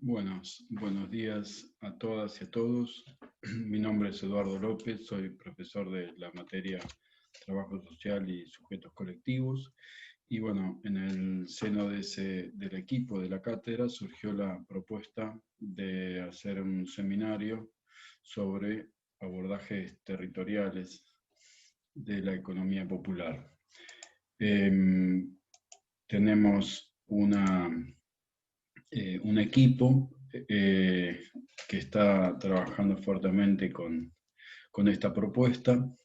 Buenos días a todas y a todos. Mi nombre es Eduardo López, soy profesor de la materia Trabajo Social y Sujetos Colectivos. Y bueno, en el seno del equipo de la cátedra surgió la propuesta de hacer un seminario sobre abordajes territoriales de la economía popular. Tenemos un equipo que está trabajando fuertemente con esta propuesta,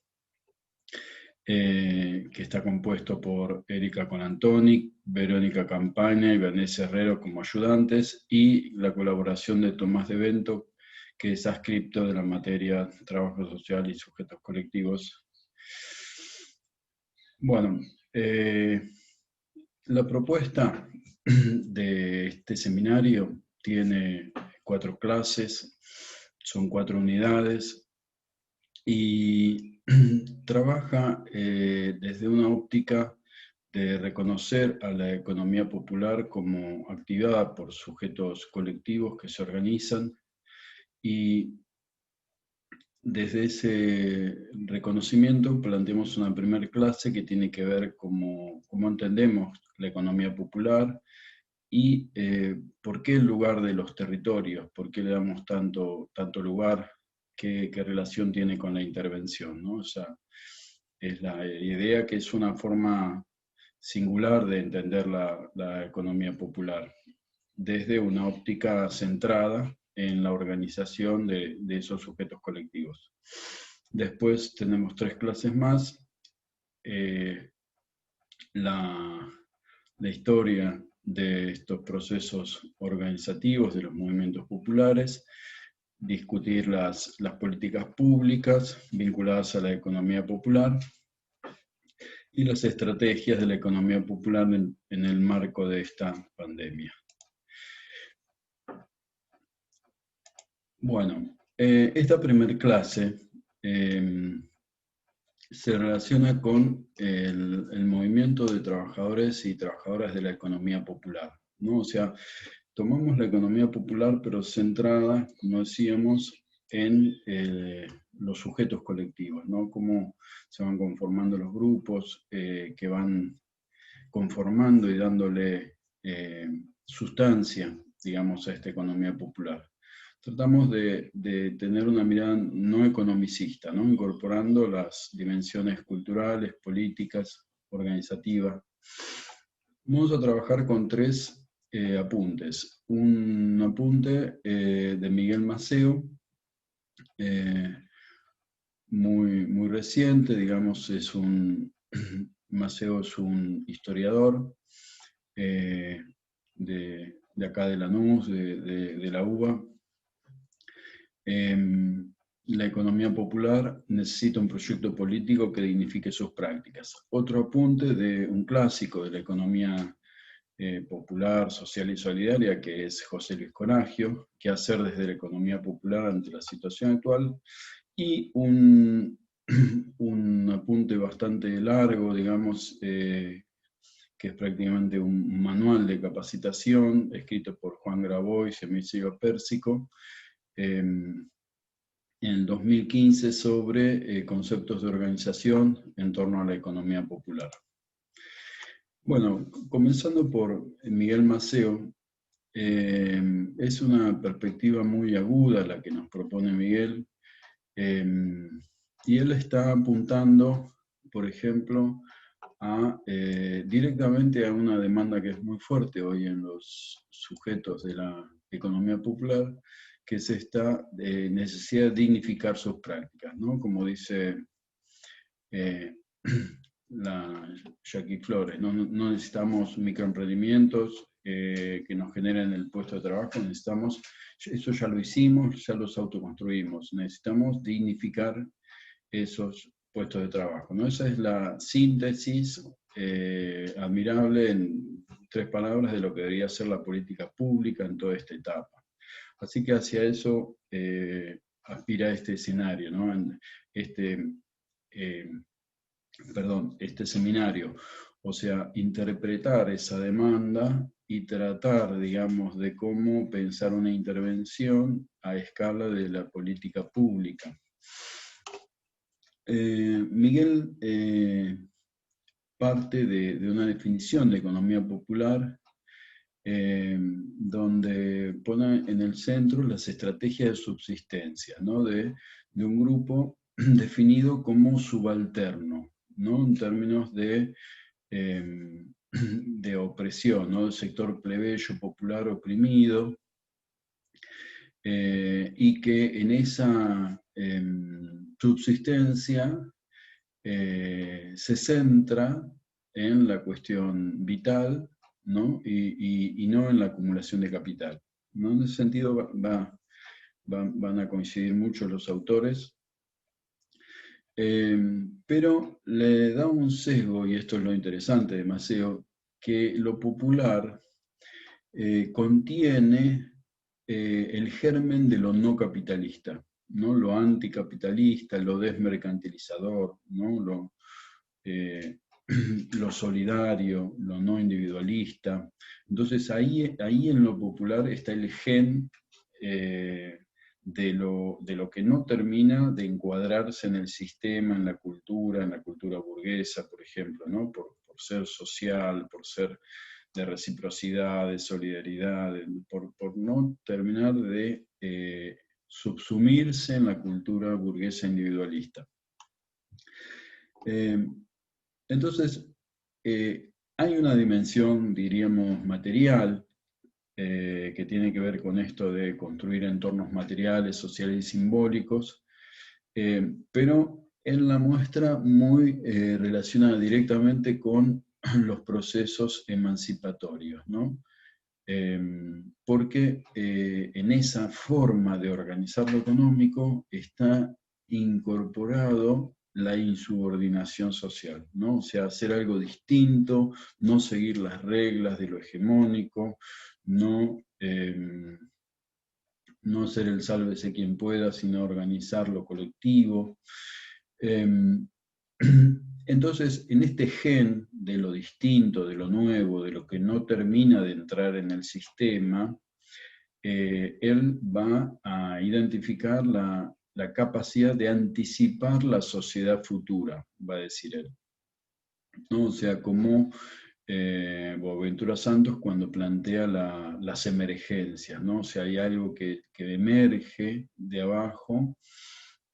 que está compuesto por Erika Colantoni, Verónica Campaña y Vanessa Herrero como ayudantes, y la colaboración de Tomás de Bento, que es adscripto de la materia Trabajo Social y Sujetos Colectivos. Bueno, la propuesta de este seminario tiene 4 clases, son 4 unidades, y trabaja desde una óptica de reconocer a la economía popular como activada por sujetos colectivos que se organizan, y desde ese reconocimiento planteamos una primera clase que tiene que ver cómo entendemos la economía popular y por qué el lugar de los territorios, por qué le damos tanto lugar, qué relación tiene con la intervención, ¿no? O sea, es la idea que es una forma singular de entender la economía popular, desde una óptica centrada en la organización de esos sujetos colectivos. Después tenemos 3 clases más, la historia de estos procesos organizativos de los movimientos populares, discutir las políticas públicas vinculadas a la economía popular y las estrategias de la economía popular en el marco de esta pandemia. Bueno, esta primera clase se relaciona con el movimiento de trabajadores y trabajadoras de la economía popular, ¿no? O sea, tomamos la economía popular, pero centrada, como decíamos, en los sujetos colectivos, ¿no? Cómo se van conformando los grupos que van conformando y dándole sustancia, digamos, a esta economía popular. Tratamos de tener una mirada no economicista, ¿no? Incorporando las dimensiones culturales, políticas, organizativas. Vamos a trabajar con 3 apuntes. Un apunte de Miguel Maceo, muy reciente, digamos, Maceo es un historiador de acá de Lanús, de la UBA. La economía popular necesita un proyecto político que dignifique sus prácticas. Otro apunte de un clásico de la economía popular, social y solidaria, que es José Luis Coragio, qué hacer desde la economía popular ante la situación actual, y un apunte bastante largo, digamos, que es prácticamente un manual de capacitación escrito por Juan Grabois y Emilio Pérsico, en el 2015 sobre conceptos de organización en torno a la economía popular. Bueno, comenzando por Miguel Maceo, es una perspectiva muy aguda la que nos propone Miguel, y él está apuntando, por ejemplo, directamente a una demanda que es muy fuerte hoy en los sujetos de la economía popular, que es esta necesidad de dignificar sus prácticas, ¿no? Como dice Jackie Flores, no necesitamos microemprendimientos que nos generen el puesto de trabajo, eso ya lo hicimos, ya los autoconstruimos, necesitamos dignificar esos puestos de trabajo, ¿no? Esa es la síntesis admirable en 3 palabras de lo que debería ser la política pública en toda esta etapa. Así que hacia eso aspira este escenario, ¿no? Este seminario, o sea, interpretar esa demanda y tratar, digamos, de cómo pensar una intervención a escala de la política pública. Miguel parte de una definición de economía popular donde pone en el centro las estrategias de subsistencia, ¿no? de un grupo definido como subalterno, ¿no? En términos de opresión, ¿no? Del sector plebeyo popular oprimido, y que en esa subsistencia se centra en la cuestión vital, ¿no? Y no en la acumulación de capital, ¿no? En ese sentido van a coincidir mucho los autores, pero le da un sesgo, y esto es lo interesante de Maceo, que lo popular contiene el germen de lo no capitalista, ¿no? Lo anticapitalista, lo desmercantilizador, ¿no? Lo solidario, lo no individualista. Entonces ahí en lo popular está el gen de lo que no termina de encuadrarse en el sistema, en la cultura burguesa, por ejemplo, ¿no? Por ser social, por ser de reciprocidad, de solidaridad, por no terminar de subsumirse en la cultura burguesa individualista. Entonces, hay una dimensión, diríamos, material, que tiene que ver con esto de construir entornos materiales, sociales y simbólicos, pero él la muestra muy relacionada directamente con los procesos emancipatorios, ¿no? Porque en esa forma de organizar lo económico está incorporado la insubordinación social, ¿no? O sea, hacer algo distinto, no seguir las reglas de lo hegemónico, no ser el sálvese quien pueda, sino organizar lo colectivo. Entonces, en este gen de lo distinto, de lo nuevo, de lo que no termina de entrar en el sistema, él va a identificar la capacidad de anticipar la sociedad futura, va a decir él, ¿no? O sea, como Boaventura Santos cuando plantea las emergencias, ¿no? O sea, hay algo que emerge de abajo,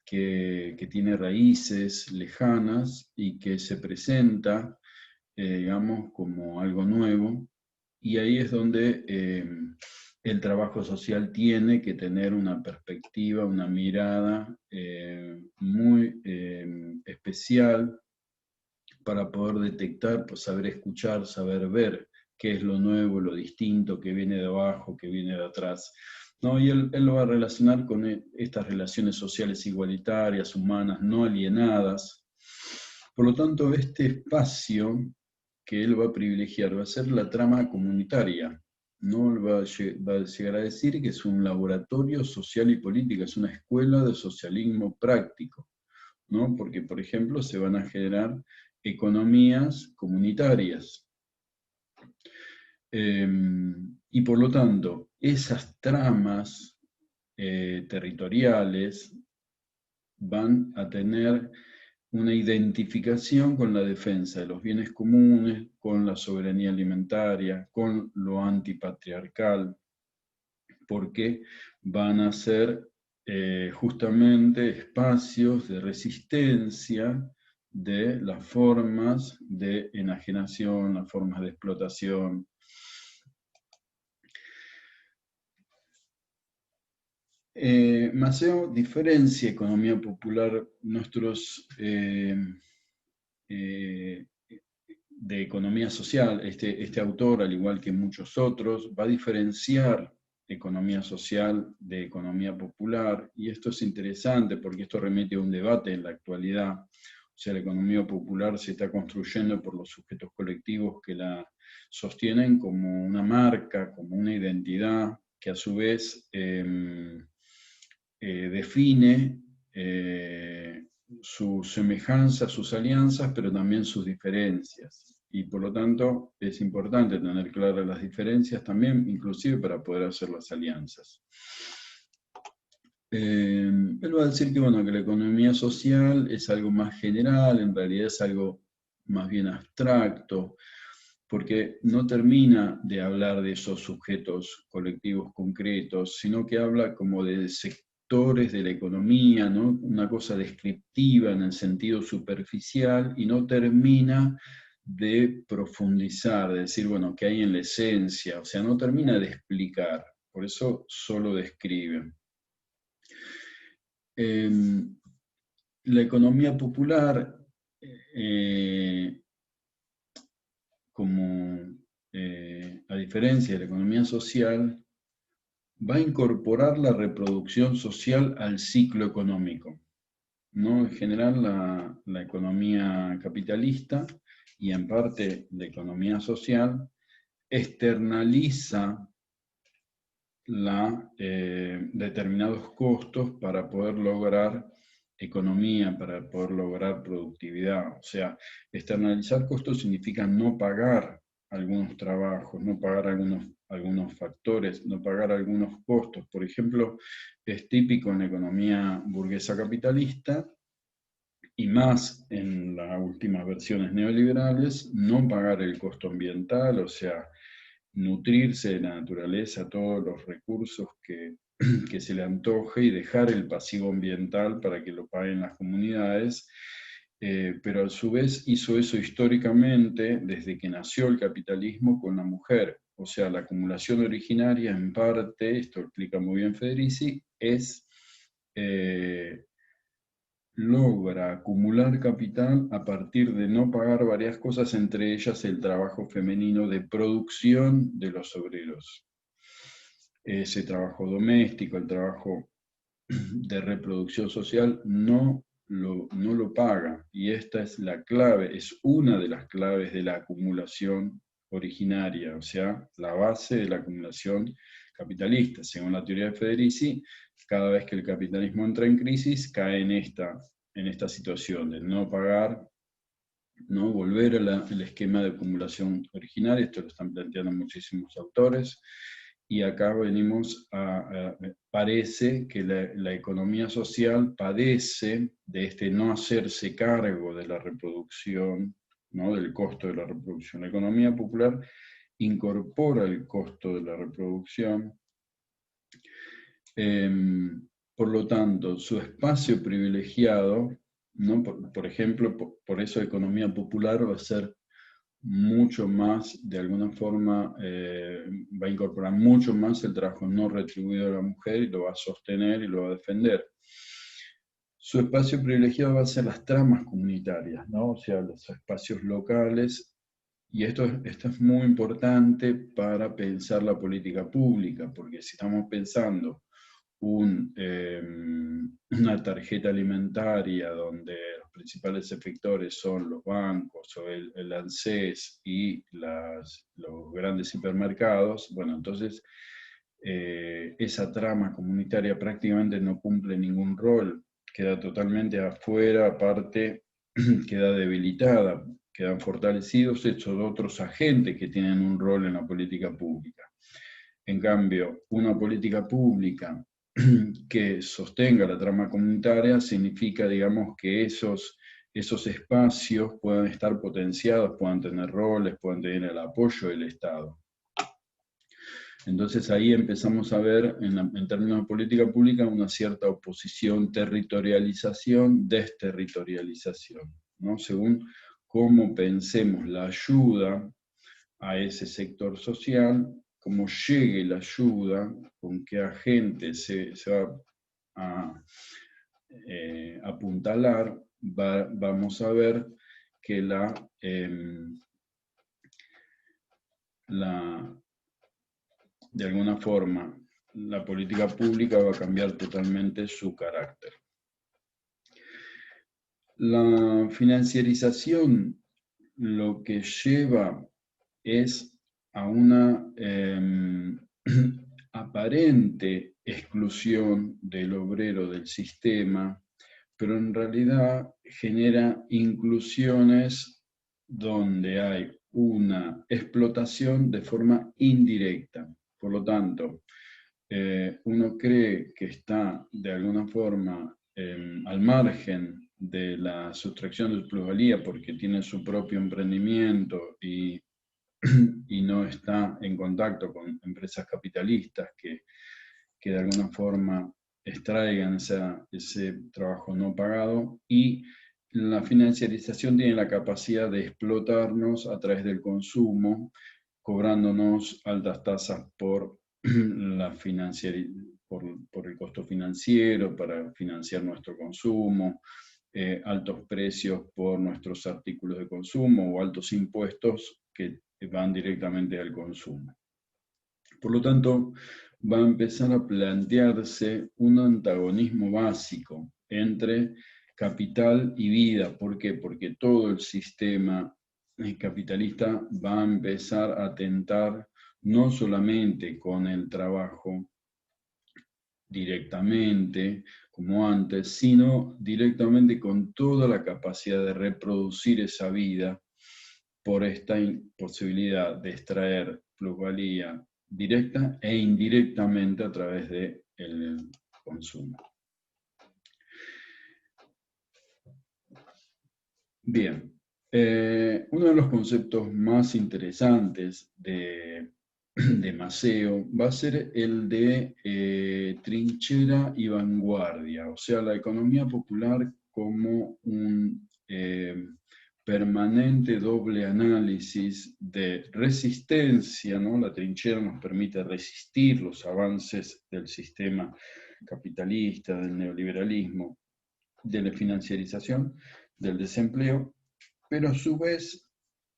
que tiene raíces lejanas y que se presenta, digamos, como algo nuevo, y ahí es donde el trabajo social tiene que tener una perspectiva, una mirada muy especial para poder detectar, pues saber escuchar, saber ver qué es lo nuevo, lo distinto, que viene de abajo, que viene de atrás. ¿No? Y él lo va a relacionar con estas relaciones sociales igualitarias, humanas, no alienadas. Por lo tanto, este espacio que él va a privilegiar va a ser la trama comunitaria. ¿No? Él va a llegar a decir que es un laboratorio social y político, es una escuela de socialismo práctico, ¿no? Porque, por ejemplo, se van a generar economías comunitarias. Y por lo tanto, esas tramas territoriales van a tener una identificación con la defensa de los bienes comunes, con la soberanía alimentaria, con lo antipatriarcal, porque van a ser justamente espacios de resistencia de las formas de enajenación, las formas de explotación. Maceo diferencia economía popular, de economía social. Este autor, al igual que muchos otros, va a diferenciar economía social de economía popular, y esto es interesante porque esto remite a un debate en la actualidad. O sea, la economía popular se está construyendo por los sujetos colectivos que la sostienen como una marca, como una identidad, que a su vez define sus semejanzas, sus alianzas, pero también sus diferencias. y por lo tanto es importante tener claras las diferencias también, inclusive para poder hacer las alianzas. Él va a decir que, bueno, que la economía social es algo más general, en realidad es algo más bien abstracto, porque no termina de hablar de esos sujetos colectivos concretos, sino que habla como de sectores de la economía, ¿no? Una cosa descriptiva en el sentido superficial, y no termina de profundizar, de decir, bueno, qué hay en la esencia, o sea, no termina de explicar, por eso solo describe. La economía popular, a diferencia de la economía social, va a incorporar la reproducción social al ciclo económico, ¿no? En general, la economía capitalista y en parte la economía social externaliza determinados costos para poder lograr economía, para poder lograr productividad. O sea, externalizar costos significa no pagar algunos trabajos, no pagar algunos factores, no pagar algunos costos. Por ejemplo, es típico en la economía burguesa capitalista, y más en las últimas versiones neoliberales, no pagar el costo ambiental, o sea, nutrirse de la naturaleza, todos los recursos que se le antoje, y dejar el pasivo ambiental para que lo paguen las comunidades, pero a su vez hizo eso históricamente desde que nació el capitalismo con la mujer. O sea, la acumulación originaria en parte, esto lo explica muy bien Federici, logra acumular capital a partir de no pagar varias cosas, entre ellas el trabajo femenino de producción de los obreros. Ese trabajo doméstico, el trabajo de reproducción social, no lo paga. Y esta es la clave, es una de las claves de la acumulación originaria, o sea, la base de la acumulación capitalista. Según la teoría de Federici, cada vez que el capitalismo entra en crisis, cae en esta situación de no pagar, no volver al esquema de acumulación originaria. Esto lo están planteando muchísimos autores. Y acá parece que la economía social padece de este no hacerse cargo de la reproducción, ¿no? Del costo de la reproducción. La economía popular incorpora el costo de la reproducción. Por lo tanto, su espacio privilegiado, ¿no? Por ejemplo, por eso economía popular va a ser mucho más, de alguna forma, va a incorporar mucho más el trabajo no retribuido de la mujer, y lo va a sostener y lo va a defender. Su espacio privilegiado va a ser las tramas comunitarias, ¿no? O sea, los espacios locales, y esto es muy importante para pensar la política pública, porque si estamos pensando una tarjeta alimentaria donde los principales efectores son los bancos o el ANSES y los grandes hipermercados, bueno, entonces esa trama comunitaria prácticamente no cumple ningún rol, queda totalmente afuera, aparte queda debilitada, quedan fortalecidos estos otros agentes que tienen un rol en la política pública. En cambio, una política pública que sostenga la trama comunitaria significa, digamos, que esos espacios puedan estar potenciados, puedan tener roles, puedan tener el apoyo del Estado. Entonces ahí empezamos a ver, en términos de política pública, una cierta oposición, territorialización, desterritorialización, ¿no? Según cómo pensemos la ayuda a ese sector social, cómo llegue la ayuda, con qué agente se va a apuntalar, vamos a ver que de alguna forma la política pública va a cambiar totalmente su carácter. La financiarización lo que lleva es a una aparente exclusión del obrero del sistema, pero en realidad genera inclusiones donde hay una explotación de forma indirecta. Por lo tanto, uno cree que está de alguna forma al margen de la sustracción de plusvalía porque tiene su propio emprendimiento y no está en contacto con empresas capitalistas que de alguna forma extraigan ese trabajo no pagado, y la financiarización tiene la capacidad de explotarnos a través del consumo, cobrándonos altas tasas por, por el costo financiero para financiar nuestro consumo, altos precios por nuestros artículos de consumo o altos impuestos que van directamente al consumo. Por lo tanto, va a empezar a plantearse un antagonismo básico entre capital y vida. ¿Por qué? Porque todo el sistema capitalista va a empezar a atentar no solamente con el trabajo directamente, como antes, sino directamente con toda la capacidad de reproducir esa vida por esta posibilidad de extraer plusvalía directa e indirectamente a través del consumo. Bien, uno de los conceptos más interesantes de Maceo va a ser el de trinchera y vanguardia, o sea, la economía popular como un permanente doble análisis de resistencia, ¿no? La trinchera nos permite resistir los avances del sistema capitalista, del neoliberalismo, de la financiarización, del desempleo, pero a su vez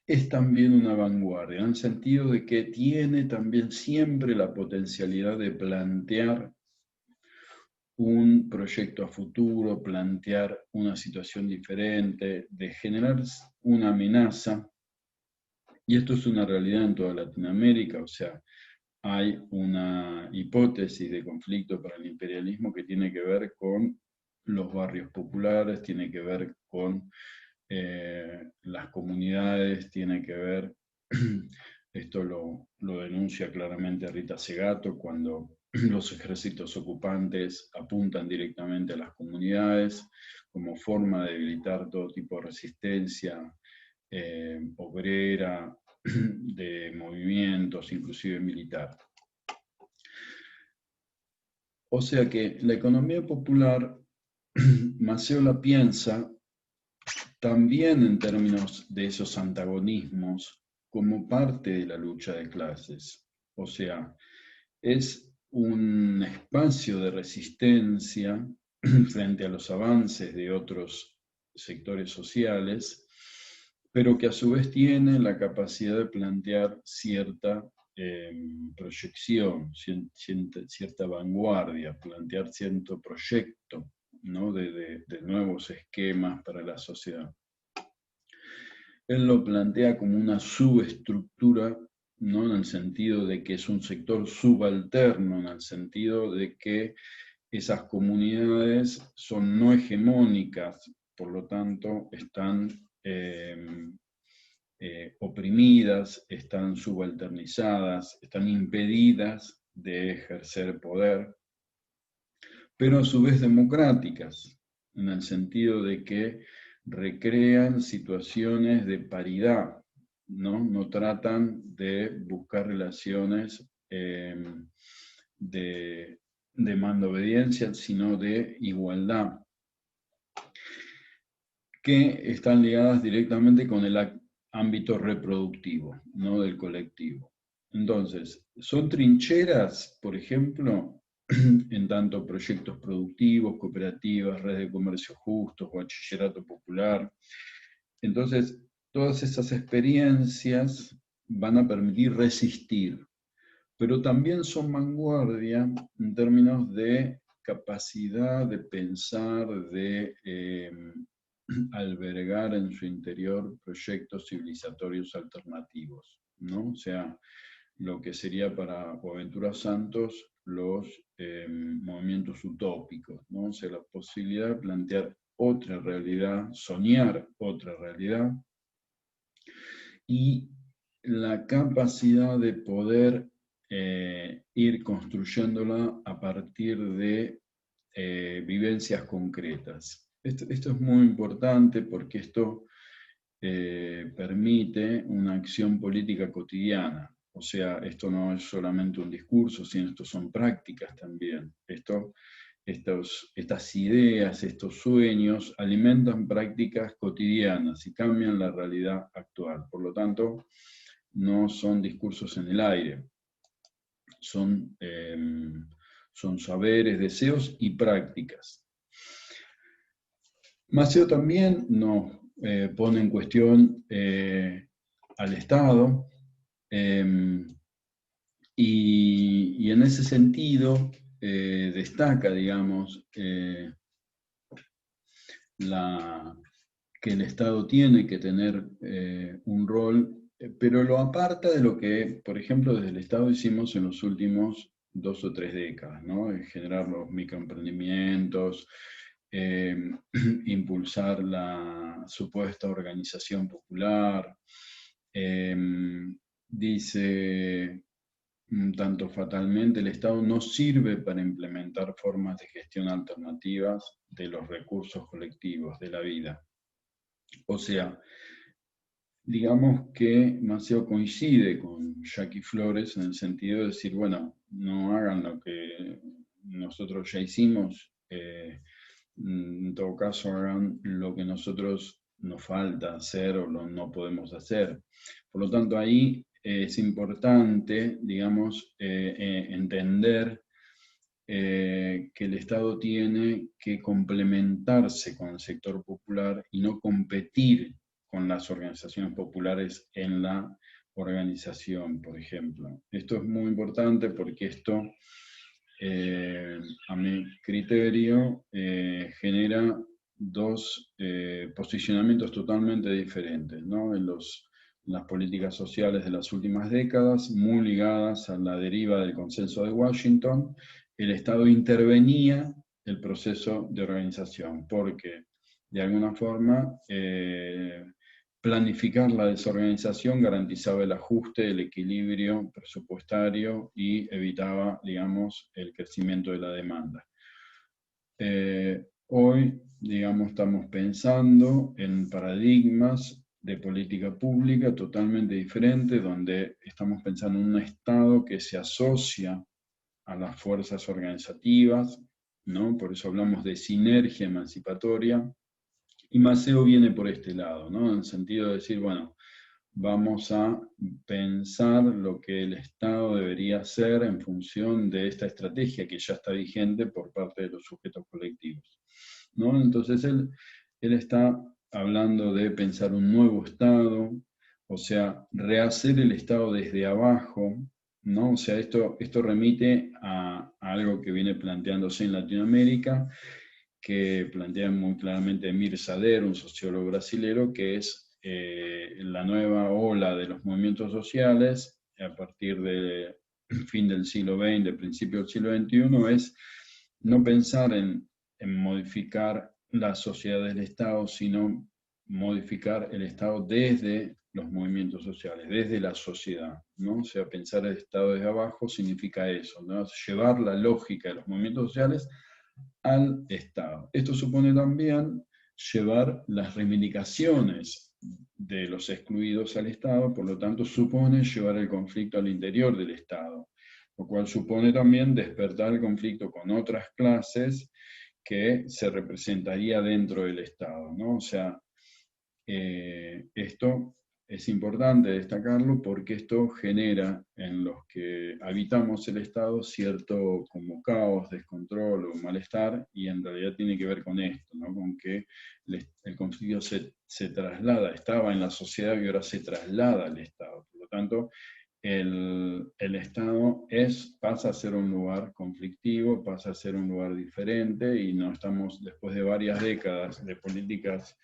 es también una vanguardia, en el sentido de que tiene también siempre la potencialidad de plantear un proyecto a futuro, plantear una situación diferente, de generar una amenaza, y esto es una realidad en toda Latinoamérica, o sea, hay una hipótesis de conflicto para el imperialismo que tiene que ver con los barrios populares, tiene que ver con las comunidades, tiene que ver, esto lo denuncia claramente Rita Segato, cuando los ejércitos ocupantes apuntan directamente a las comunidades como forma de debilitar todo tipo de resistencia obrera, de movimientos, inclusive militar. O sea que la economía popular, Maceo la piensa también en términos de esos antagonismos como parte de la lucha de clases. O sea, es un espacio de resistencia frente a los avances de otros sectores sociales, pero que a su vez tiene la capacidad de plantear cierta proyección, cierta vanguardia, plantear cierto proyecto, ¿no? de nuevos esquemas para la sociedad. Él lo plantea como una subestructura, ¿no? En el sentido de que es un sector subalterno, en el sentido de que esas comunidades son no hegemónicas, por lo tanto están oprimidas, están subalternizadas, están impedidas de ejercer poder, pero a su vez democráticas, en el sentido de que recrean situaciones de paridad, ¿no? No tratan de buscar relaciones de mando-obediencia, sino de igualdad, que están ligadas directamente con el ámbito reproductivo, ¿no? Del colectivo. Entonces, son trincheras, por ejemplo, en tanto proyectos productivos, cooperativas, redes de comercio justos, bachillerato popular. Entonces, todas esas experiencias van a permitir resistir, pero también son vanguardia en términos de capacidad de pensar, de albergar en su interior proyectos civilizatorios alternativos, ¿no? O sea, lo que sería para Boaventura Santos los movimientos utópicos, ¿no? O sea, la posibilidad de plantear otra realidad, soñar otra realidad, y la capacidad de poder ir construyéndola a partir de vivencias concretas. Esto es muy importante porque esto permite una acción política cotidiana. O sea, esto no es solamente un discurso, sino esto son prácticas también. Estas ideas, estos sueños alimentan prácticas cotidianas y cambian la realidad actual. Por lo tanto, no son discursos en el aire, son, son saberes, deseos y prácticas. Macedo también nos pone en cuestión al Estado y en ese sentido destaca, digamos, que el Estado tiene que tener un rol, pero lo aparta de lo que, por ejemplo, desde el Estado hicimos en los últimos 2 o 3 décadas, ¿no? Generar los microemprendimientos, impulsar la supuesta organización popular. Dice tanto fatalmente, el Estado no sirve para implementar formas de gestión alternativas de los recursos colectivos de la vida. O sea, digamos que Maceo coincide con Jackie Flores en el sentido de decir, bueno, no hagan lo que nosotros ya hicimos, en todo caso hagan lo que nosotros nos falta hacer o no podemos hacer. Por lo tanto, ahí es importante, digamos, entender que el Estado tiene que complementarse con el sector popular y no competir con las organizaciones populares en la organización, por ejemplo. Esto es muy importante porque esto, a mi criterio, genera dos posicionamientos totalmente diferentes, ¿no? En las políticas sociales de las últimas décadas, muy ligadas a la deriva del consenso de Washington, el Estado intervenía el proceso de organización, porque de alguna forma planificar la desorganización garantizaba el ajuste, el equilibrio presupuestario y evitaba, digamos, el crecimiento de la demanda. Hoy, digamos, estamos pensando en paradigmas de política pública totalmente diferentes, donde estamos pensando en un Estado que se asocia a las fuerzas organizativas, ¿no? Por eso hablamos de sinergia emancipatoria, y Maceo viene por este lado, ¿no? En el sentido de decir, bueno, vamos a pensar lo que el Estado debería hacer en función de esta estrategia que ya está vigente por parte de los sujetos colectivos, ¿no? Entonces él está hablando de pensar un nuevo Estado, o sea, rehacer el Estado desde abajo, ¿no? O sea, esto remite a algo que viene planteándose en Latinoamérica, que plantea muy claramente Emir Sader, un sociólogo brasilero, que es la nueva ola de los movimientos sociales a partir del fin del siglo XX, principio del siglo XXI, es no pensar en modificar la sociedad del Estado, sino modificar el Estado desde los movimientos sociales, desde la sociedad, ¿no? O sea, pensar el Estado desde abajo significa eso, ¿no? Llevar la lógica de los movimientos sociales al Estado. Esto supone también llevar las reivindicaciones de los excluidos al Estado, por lo tanto supone llevar el conflicto al interior del Estado, lo cual supone también despertar el conflicto con otras clases que se representaría dentro del Estado, ¿no? O sea, esto es importante destacarlo porque esto genera en los que habitamos el Estado cierto como caos, descontrol o malestar, y en realidad tiene que ver con esto, ¿no? Con que el conflicto se traslada, estaba en la sociedad y ahora se traslada al Estado. Por lo tanto, el Estado pasa a ser un lugar conflictivo, pasa a ser un lugar diferente, y no estamos, después de varias décadas de políticas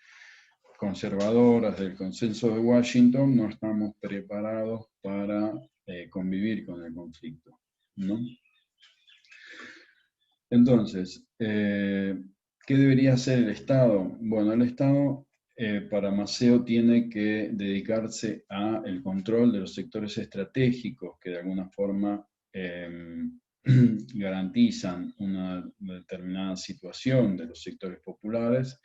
conservadoras del consenso de Washington, no estamos preparados para convivir con el conflicto, ¿no? Entonces, ¿qué debería hacer el Estado? Bueno, el Estado para Maceo tiene que dedicarse al control de los sectores estratégicos que de alguna forma garantizan una determinada situación de los sectores populares,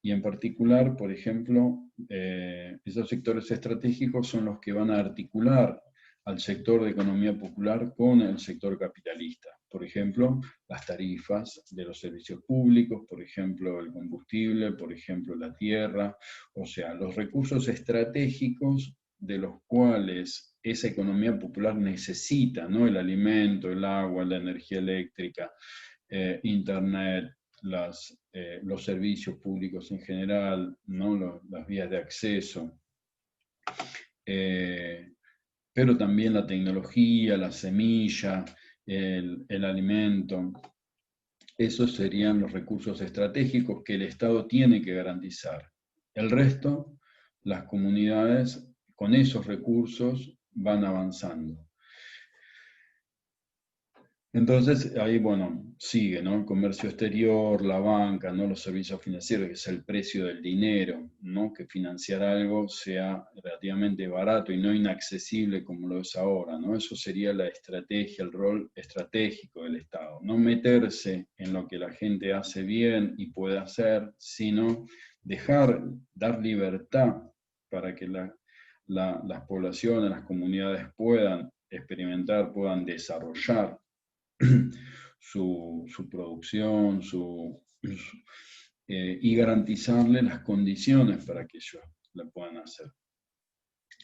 y en particular, por ejemplo, esos sectores estratégicos son los que van a articular al sector de economía popular con el sector capitalista. Por ejemplo, las tarifas de los servicios públicos, por ejemplo, el combustible, por ejemplo, la tierra, o sea, los recursos estratégicos de los cuales esa economía popular necesita, ¿no? El alimento, el agua, la energía eléctrica, internet, los servicios públicos en general, ¿no? Las vías de acceso, pero también la tecnología, la semilla, el alimento. Esos serían los recursos estratégicos que el Estado tiene que garantizar. El resto, las comunidades con esos recursos van avanzando. Entonces, ahí, bueno, sigue, ¿no? El comercio exterior, la banca, ¿no? Los servicios financieros, que es el precio del dinero, ¿no? Que financiar algo sea relativamente barato y no inaccesible como lo es ahora, ¿no? Eso sería la estrategia, el rol estratégico del Estado. No meterse en lo que la gente hace bien y puede hacer, sino dar libertad para que las poblaciones, las comunidades puedan experimentar, puedan desarrollar su producción, y garantizarle las condiciones para que ellos la puedan hacer.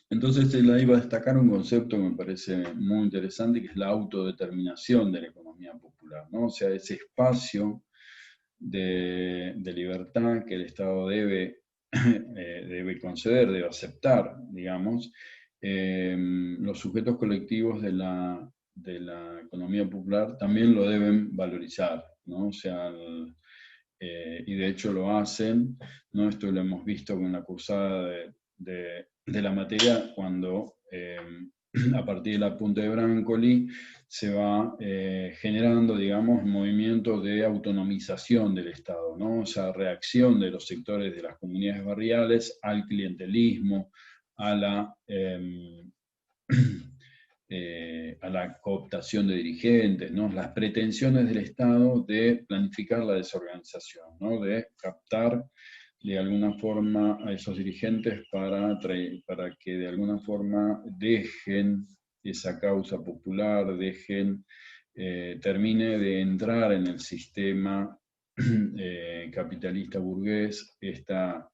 Entonces él ahí va a destacar un concepto que me parece muy interesante, que es la autodeterminación de la economía popular, ¿no? O sea, ese espacio de libertad que el Estado debe conceder, debe aceptar, digamos. Los sujetos colectivos de la economía popular también lo deben valorizar, ¿no? O sea, y de hecho lo hacen, ¿no? Esto lo hemos visto con la cursada de la materia, cuando a partir del apunte de Brancoli se va generando, digamos, movimientos de autonomización del Estado, ¿no? O sea, reacción de los sectores de las comunidades barriales al clientelismo, a la cooptación de dirigentes, ¿no? Las pretensiones del Estado de planificar la desorganización, ¿no? De captar de alguna forma a esos dirigentes para que de alguna forma dejen esa causa popular, termine de entrar en el sistema capitalista burgués esta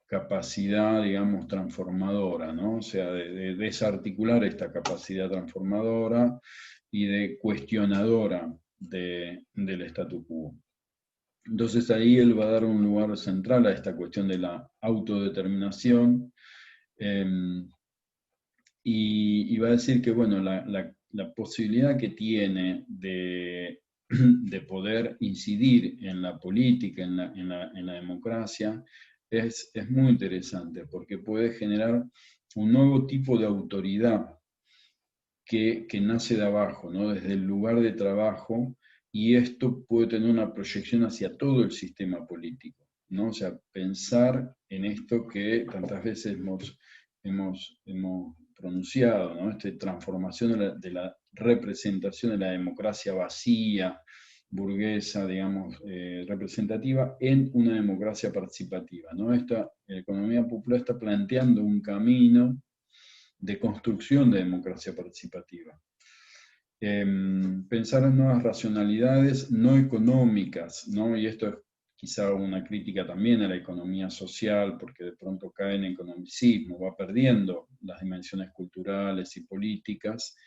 capacidad, digamos, transformadora, ¿no? O sea, de desarticular esta capacidad transformadora y de cuestionadora del statu quo. Entonces ahí él va a dar un lugar central a esta cuestión de la autodeterminación, y va a decir que, bueno, la posibilidad que tiene de poder incidir en la política, en la democracia, es muy interesante, porque puede generar un nuevo tipo de autoridad que nace de abajo, ¿no? Desde el lugar de trabajo, y esto puede tener una proyección hacia todo el sistema político, ¿no? O sea, pensar en esto que tantas veces hemos pronunciado, ¿no? Esta transformación de la representación de la democracia vacía, burguesa, digamos, representativa, en una democracia participativa, ¿no? Esta economía popular está planteando un camino de construcción de democracia participativa. Pensar en nuevas racionalidades no económicas, ¿no? Y esto es quizá una crítica también a la economía social, porque de pronto cae en economicismo, va perdiendo las dimensiones culturales y políticas,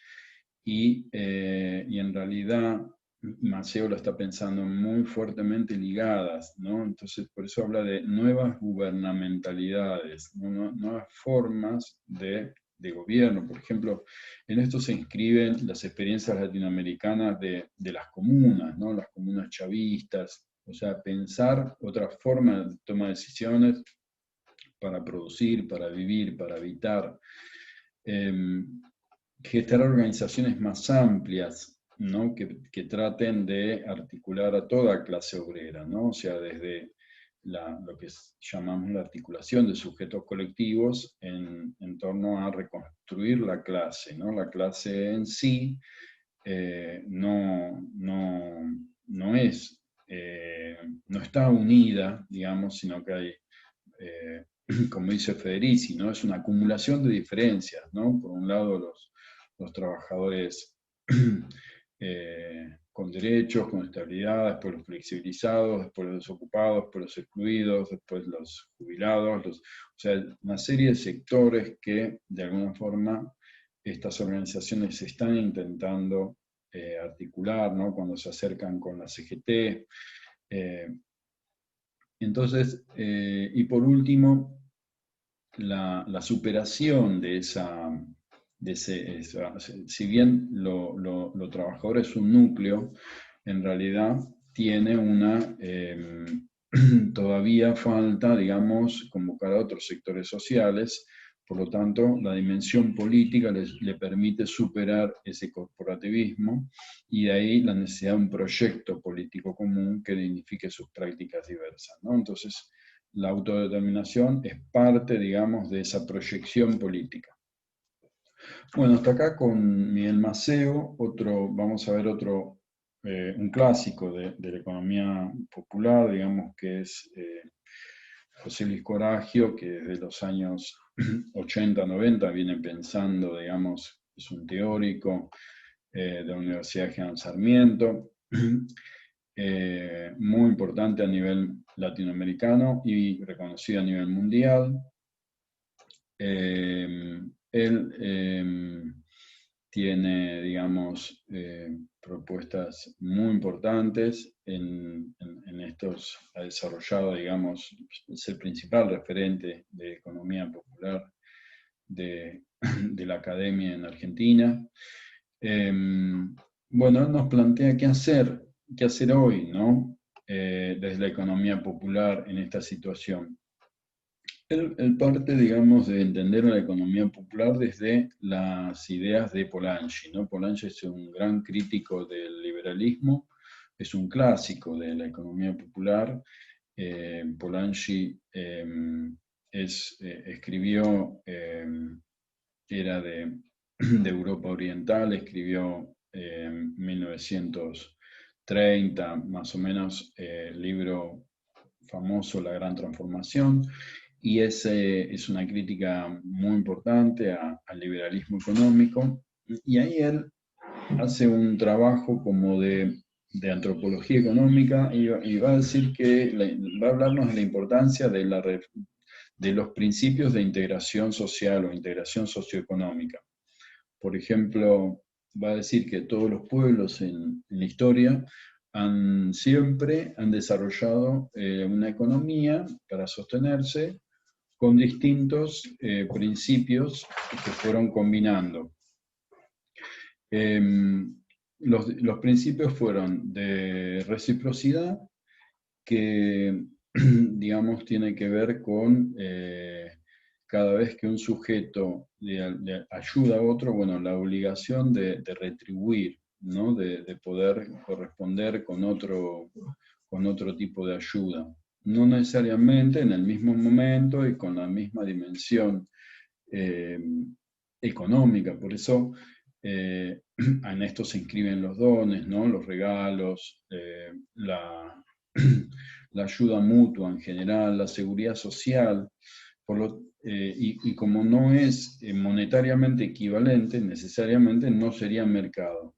y en realidad Maceo lo está pensando muy fuertemente ligadas, ¿no? Entonces, por eso habla de nuevas gubernamentalidades, ¿no? Nuevas formas de gobierno. Por ejemplo, en esto se inscriben las experiencias latinoamericanas de las comunas, ¿no? Las comunas chavistas, o sea, pensar otra forma de toma de decisiones para producir, para vivir, para habitar. Gestar organizaciones más amplias, ¿no? que traten de articular a toda clase obrera, ¿no? O sea, desde lo que llamamos la articulación de sujetos colectivos en torno a reconstruir la clase, ¿no? La clase en sí no es, no está unida, digamos, sino que hay, como dice Federici, ¿no? Es una acumulación de diferencias, ¿no? Por un lado, los trabajadores con derechos, con estabilidad, después los flexibilizados, después los desocupados, después los excluidos, después los jubilados, o sea, una serie de sectores que de alguna forma estas organizaciones están intentando articular, ¿no? Cuando se acercan con la CGT. Entonces, y por último, la superación de si bien lo trabajador es un núcleo, en realidad tiene todavía falta, digamos, convocar a otros sectores sociales. Por lo tanto, la dimensión política le permite superar ese corporativismo y de ahí la necesidad de un proyecto político común que dignifique sus prácticas diversas, ¿no? Entonces, la autodeterminación es parte, digamos, de esa proyección política. Bueno, hasta acá con Miguel Maceo, vamos a ver un clásico de la economía popular, digamos, que es José Luis Coragio, que desde los años 80, 90 viene pensando, digamos, es un teórico de la Universidad General Sarmiento, muy importante a nivel latinoamericano y reconocido a nivel mundial. Él tiene, digamos, propuestas muy importantes en estos, ha desarrollado, digamos, es el principal referente de economía popular de, de la academia en Argentina. Bueno, él nos plantea qué hacer hoy, ¿no? Desde la economía popular en esta situación. Él parte, digamos, de entender la economía popular desde las ideas de Polanyi, ¿no? Polanyi es un gran crítico del liberalismo, es un clásico de la economía popular. Polanyi escribió, era de Europa Oriental, escribió en 1930, más o menos, el libro famoso La Gran Transformación, y es una crítica muy importante al liberalismo económico, y ahí él hace un trabajo como de antropología económica y va a decir va a hablarnos de la importancia de los principios de integración social o integración socioeconómica. Por ejemplo, va a decir que todos los pueblos en la historia siempre han desarrollado una economía para sostenerse con distintos principios que fueron combinando. Los principios fueron de reciprocidad, que digamos tiene que ver con cada vez que un sujeto le ayuda a otro, bueno, la obligación de retribuir, ¿no? De poder corresponder con otro tipo de ayuda. No necesariamente en el mismo momento y con la misma dimensión eh, económica. Por eso en esto se inscriben los dones, ¿no? Los regalos, la ayuda mutua en general, la seguridad social. Y como no es monetariamente equivalente, necesariamente no sería mercado.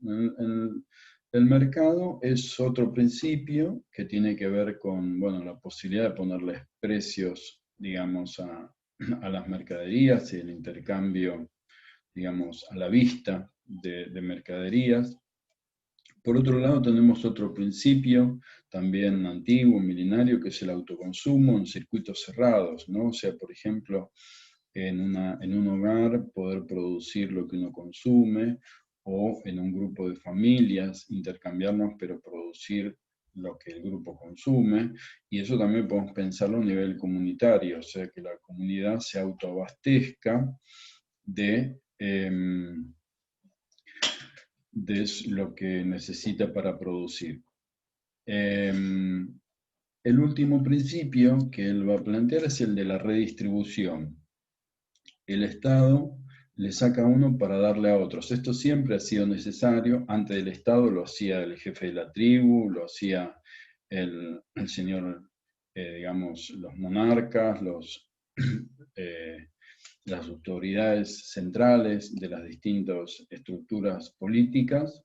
El mercado es otro principio que tiene que ver con, bueno, la posibilidad de ponerles precios, digamos, a las mercaderías y el intercambio, digamos, a la vista de mercaderías. Por otro lado, tenemos otro principio, también antiguo, milenario, que es el autoconsumo en circuitos cerrados, ¿no? O sea, por ejemplo, en un hogar poder producir lo que uno consume, o en un grupo de familias intercambiarnos, pero producir lo que el grupo consume, y eso también podemos pensarlo a nivel comunitario, o sea, que la comunidad se autoabastezca de lo que necesita para producir. el último principio que él va a plantear es el de la redistribución. El Estado le saca a uno para darle a otros. Esto siempre ha sido necesario. Antes del Estado lo hacía el jefe de la tribu, lo hacía el señor, digamos, los monarcas, eh, las autoridades centrales de las distintas estructuras políticas,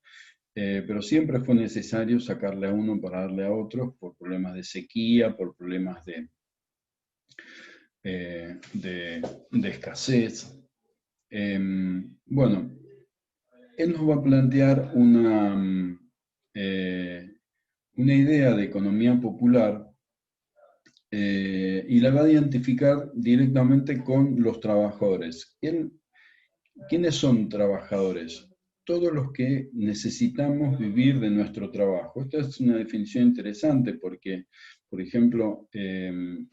pero siempre fue necesario sacarle a uno para darle a otros por problemas de sequía, por problemas de escasez. Bueno, él nos va a plantear una idea de economía popular y la va a identificar directamente con los trabajadores. ¿Quiénes son trabajadores? Todos los que necesitamos vivir de nuestro trabajo. Esta es una definición interesante porque, por ejemplo,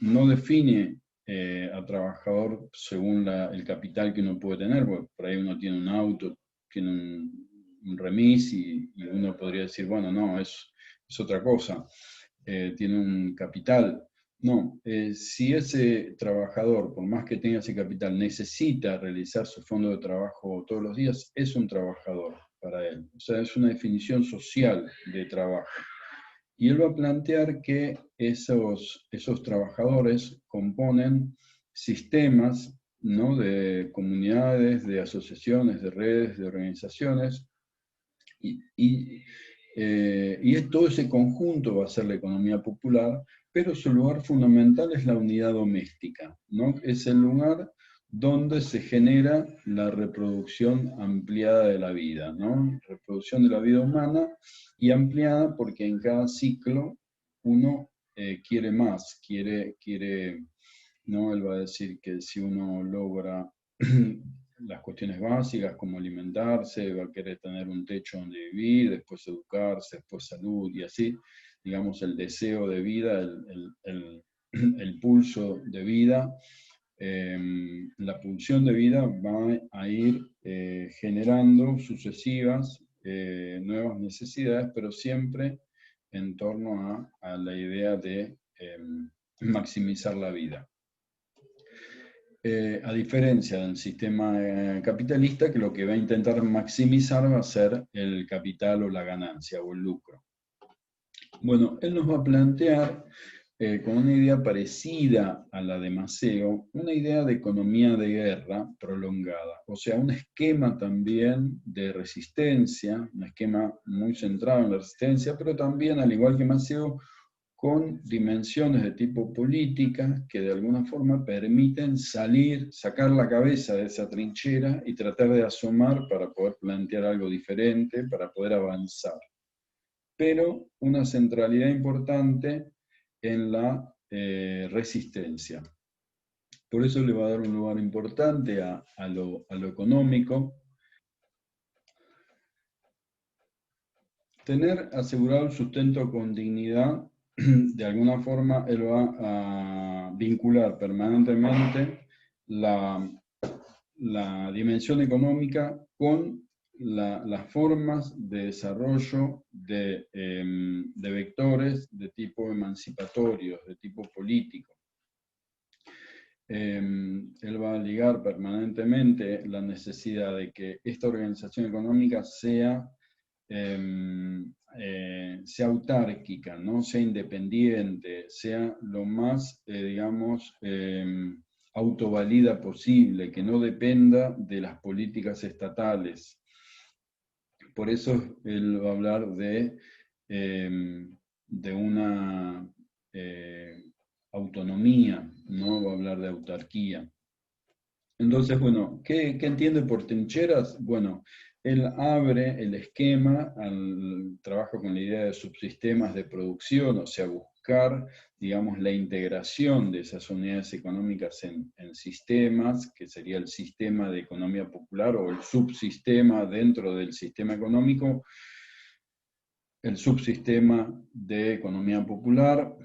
no define al trabajador según el capital que uno puede tener, porque por ahí uno tiene un auto, tiene un remis y uno podría decir, bueno, no, es otra cosa, tiene un capital. No, si ese trabajador, por más que tenga ese capital, necesita realizar su fondo de trabajo todos los días, es un trabajador para él. O sea, es una definición social de trabajo. Y él va a plantear que esos trabajadores componen sistemas, ¿no?, de comunidades, de asociaciones, de redes, de organizaciones, y todo ese conjunto va a ser la economía popular, pero su lugar fundamental es la unidad doméstica, ¿no? Es el lugar donde se genera la reproducción ampliada de la vida, ¿no? Reproducción de la vida humana y ampliada porque en cada ciclo uno quiere más, ¿no? Él va a decir que si uno logra las cuestiones básicas como alimentarse, va a querer tener un techo donde vivir, después educarse, después salud y así, digamos, el deseo de vida, el pulso de vida, la pulsión de vida va a ir generando sucesivas nuevas necesidades, pero siempre en torno a la idea de maximizar la vida. A diferencia del sistema capitalista, que lo que va a intentar maximizar va a ser el capital o la ganancia o el lucro. Bueno, él nos va a plantear, con una idea parecida a la de Maceo, una idea de economía de guerra prolongada, o sea, un esquema también de resistencia, un esquema muy centrado en la resistencia, pero también, al igual que Maceo, con dimensiones de tipo política que de alguna forma permiten sacar la cabeza de esa trinchera y tratar de asomar para poder plantear algo diferente, para poder avanzar. Pero una centralidad importante en la resistencia. Por eso le va a dar un lugar importante a lo económico. Tener asegurado el sustento con dignidad, de alguna forma, él va a vincular permanentemente la dimensión económica con las formas de desarrollo de vectores de tipo emancipatorio, de tipo político. Él va a ligar permanentemente la necesidad de que esta organización económica sea autárquica, ¿no? Sea independiente, sea lo más, digamos, autovalida posible, que no dependa de las políticas estatales. Por eso él va a hablar de una autonomía, ¿no? Va a hablar de autarquía. Entonces, bueno, ¿qué entiende por trincheras? Bueno, él abre el esquema al trabajo con la idea de subsistemas de producción, o sea, buscar, digamos, la integración de esas unidades económicas en sistemas, que sería el sistema de economía popular o el subsistema dentro del sistema económico, el subsistema de economía popular.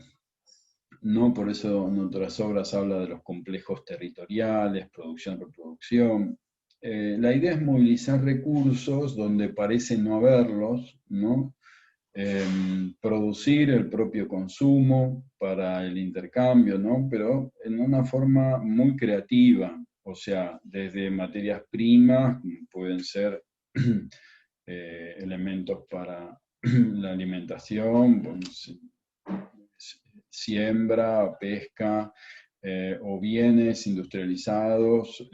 No, por eso en otras obras habla de los complejos territoriales, producción, reproducción. La idea es movilizar recursos donde parece no haberlos, ¿no? producir el propio consumo para el intercambio, ¿no? Pero en una forma muy creativa, o sea, desde materias primas, como pueden ser elementos para la alimentación, siembra, pesca, o bienes industrializados,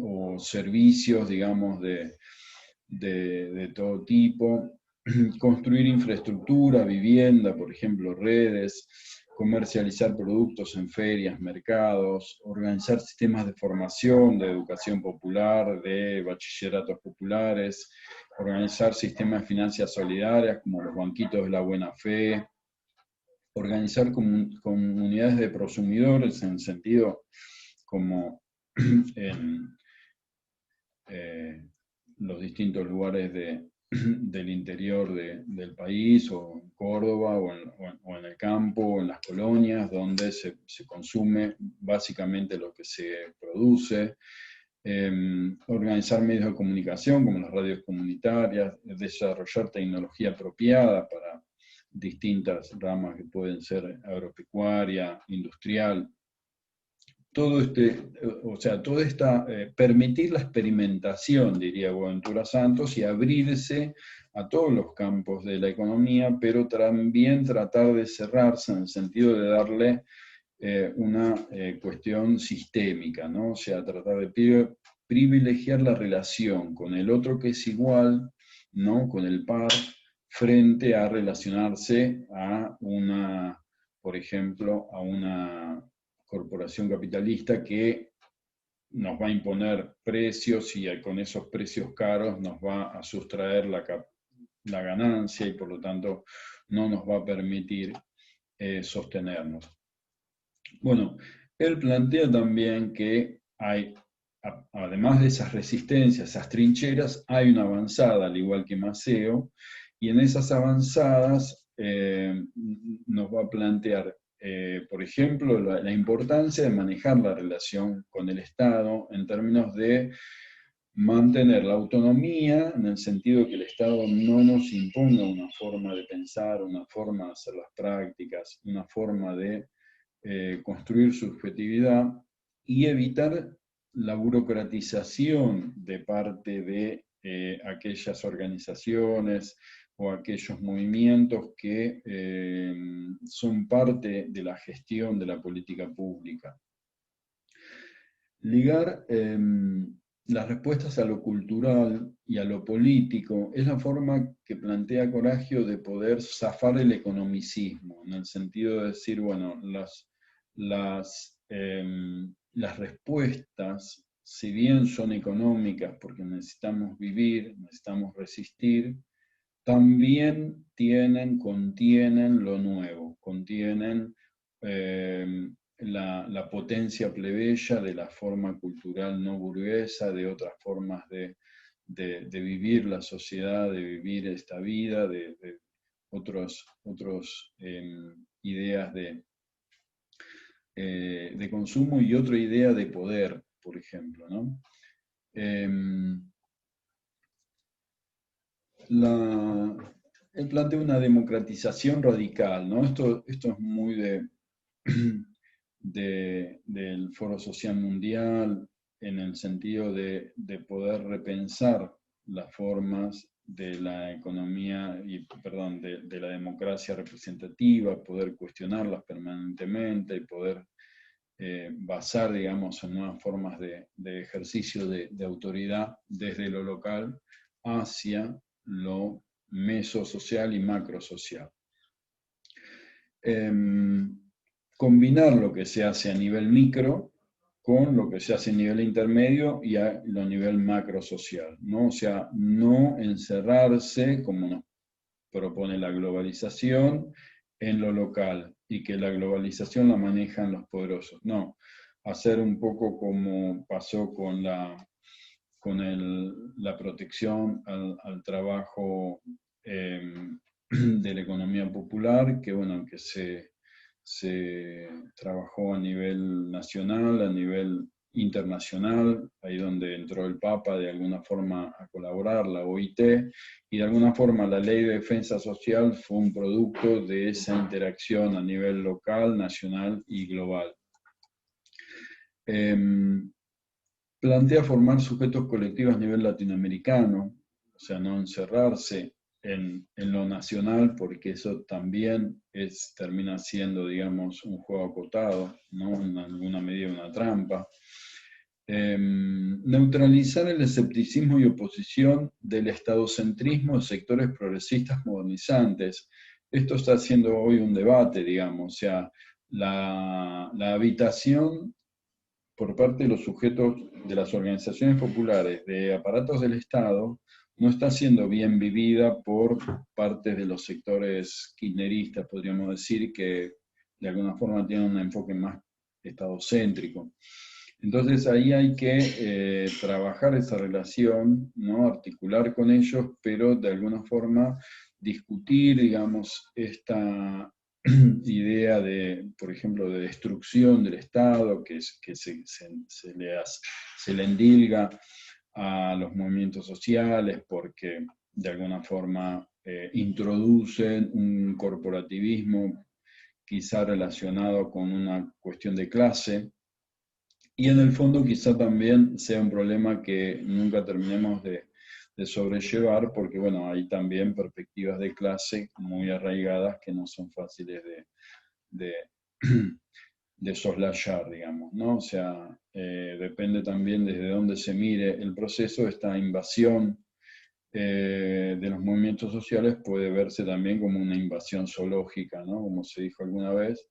o servicios, digamos, de todo tipo, construir infraestructura, vivienda, por ejemplo, redes, comercializar productos en ferias, mercados, organizar sistemas de formación, de educación popular, de bachilleratos populares, organizar sistemas de finanzas solidarias como los banquitos de la buena fe, organizar comunidades de prosumidores en sentido como en los distintos lugares del interior del país, o en Córdoba, o en el campo, o en las colonias, donde se consume básicamente lo que se produce. Organizar medios de comunicación como las radios comunitarias, desarrollar tecnología apropiada para distintas ramas que pueden ser agropecuaria, industrial. Todo o sea, toda esta, permitir la experimentación, diría Boaventura Santos, y abrirse a todos los campos de la economía, pero también tratar de cerrarse en el sentido de darle una cuestión sistémica, ¿no? O sea, tratar de privilegiar la relación con el otro que es igual, ¿no? Con el par, frente a relacionarse a una, por ejemplo, a una corporación capitalista que nos va a imponer precios y con esos precios caros nos va a sustraer la ganancia y por lo tanto no nos va a permitir sostenernos. Bueno, él plantea también que hay, además de esas resistencias, esas trincheras, hay una avanzada, al igual que Maceo, y en esas avanzadas nos va a plantear, por ejemplo, la importancia de manejar la relación con el Estado en términos de mantener la autonomía, en el sentido de que el Estado no nos imponga una forma de pensar, una forma de hacer las prácticas, una forma de construir subjetividad, y evitar la burocratización de parte de aquellas organizaciones o aquellos movimientos que son parte de la gestión de la política pública. Ligar las respuestas a lo cultural y a lo político es la forma que plantea Coragio de poder zafar el economicismo, en el sentido de decir, bueno, las respuestas, si bien son económicas porque necesitamos vivir, necesitamos resistir, también contienen lo nuevo, contienen la potencia plebeya de la forma cultural no burguesa, de otras formas de vivir la sociedad, de vivir esta vida, de otros ideas de consumo y otra idea de poder, por ejemplo, ¿no? Él plantea una democratización radical, ¿no? Esto es muy del Foro Social Mundial, en el sentido de poder repensar las formas de la economía, perdón, de la democracia representativa, poder cuestionarlas permanentemente y poder basar, digamos, en nuevas formas de ejercicio de autoridad desde lo local hacia lo mesosocial y macrosocial. Combinar lo que se hace a nivel micro con lo que se hace a nivel intermedio y a lo nivel macrosocial, ¿no? O sea, no encerrarse, como nos propone la globalización, en lo local y que la globalización la manejan los poderosos. No, hacer un poco como pasó con la protección al trabajo de la economía popular, que bueno, que se trabajó a nivel nacional, a nivel internacional, ahí donde entró el Papa de alguna forma a colaborar, la OIT, y de alguna forma la Ley de Defensa Social fue un producto de esa interacción a nivel local, nacional y global. Plantea formar sujetos colectivos a nivel latinoamericano, o sea, no encerrarse en lo nacional, porque eso también termina siendo, digamos, un juego acotado, ¿no? En alguna medida una trampa. Neutralizar el escepticismo y oposición del estadocentrismo de sectores progresistas modernizantes. Esto está haciendo hoy un debate, digamos, o sea, la habitación por parte de los sujetos de las organizaciones populares, de aparatos del Estado, no está siendo bien vivida por parte de los sectores kirchneristas, podríamos decir, que de alguna forma tienen un enfoque más estadocéntrico. Entonces ahí hay que trabajar esa relación, ¿no? Articular con ellos, pero de alguna forma discutir, digamos, esta idea de, por ejemplo, de destrucción del Estado, que se le endilga a los movimientos sociales, porque de alguna forma introducen un corporativismo quizá relacionado con una cuestión de clase, y en el fondo quizá también sea un problema que nunca terminemos de sobrellevar, porque bueno, hay también perspectivas de clase muy arraigadas que no son fáciles de, de soslayar, digamos, ¿no? O sea, depende también desde dónde se mire el proceso. Esta invasión de los movimientos sociales puede verse también como una invasión zoológica, ¿no? Como se dijo alguna vez,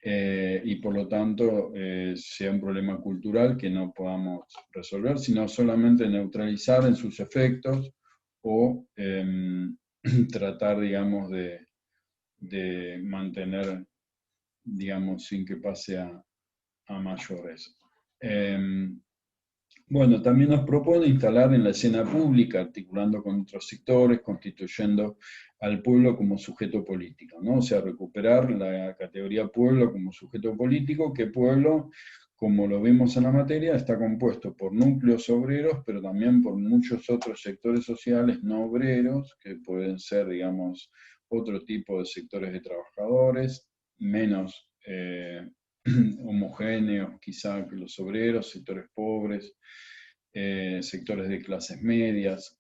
y por lo tanto sea un problema cultural que no podamos resolver, sino solamente neutralizar en sus efectos o tratar, digamos, de mantener, digamos, sin que pase a mayores. Bueno, también nos propone instalar en la escena pública, articulando con otros sectores, constituyendo al pueblo como sujeto político, ¿no? O sea, recuperar la categoría pueblo como sujeto político, que pueblo, como lo vimos en la materia, está compuesto por núcleos obreros, pero también por muchos otros sectores sociales no obreros, que pueden ser, digamos, otro tipo de sectores de trabajadores, menos homogéneos quizá que los obreros, sectores pobres, sectores de clases medias.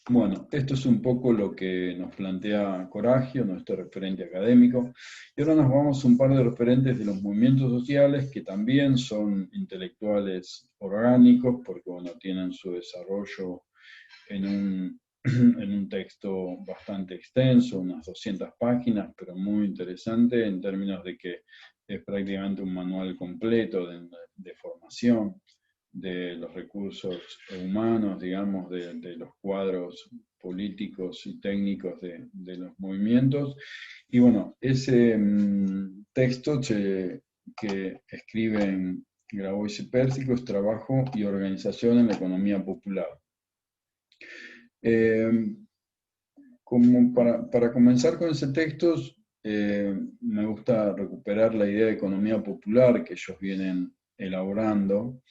Bueno, esto es un poco lo que nos plantea Coragio, nuestro referente académico. Y ahora nos vamos a un par de referentes de los movimientos sociales que también son intelectuales orgánicos, porque bueno, tienen su desarrollo en un texto bastante extenso, unas 200 páginas, pero muy interesante en términos de que es prácticamente un manual completo de formación de los recursos humanos, digamos, de los cuadros políticos y técnicos de los movimientos. Y bueno, ese texto que escriben Grabois y Pérsico es Trabajo y Organización en la Economía Popular. Como para comenzar con ese texto, me gusta recuperar la idea de economía popular que ellos vienen elaborando.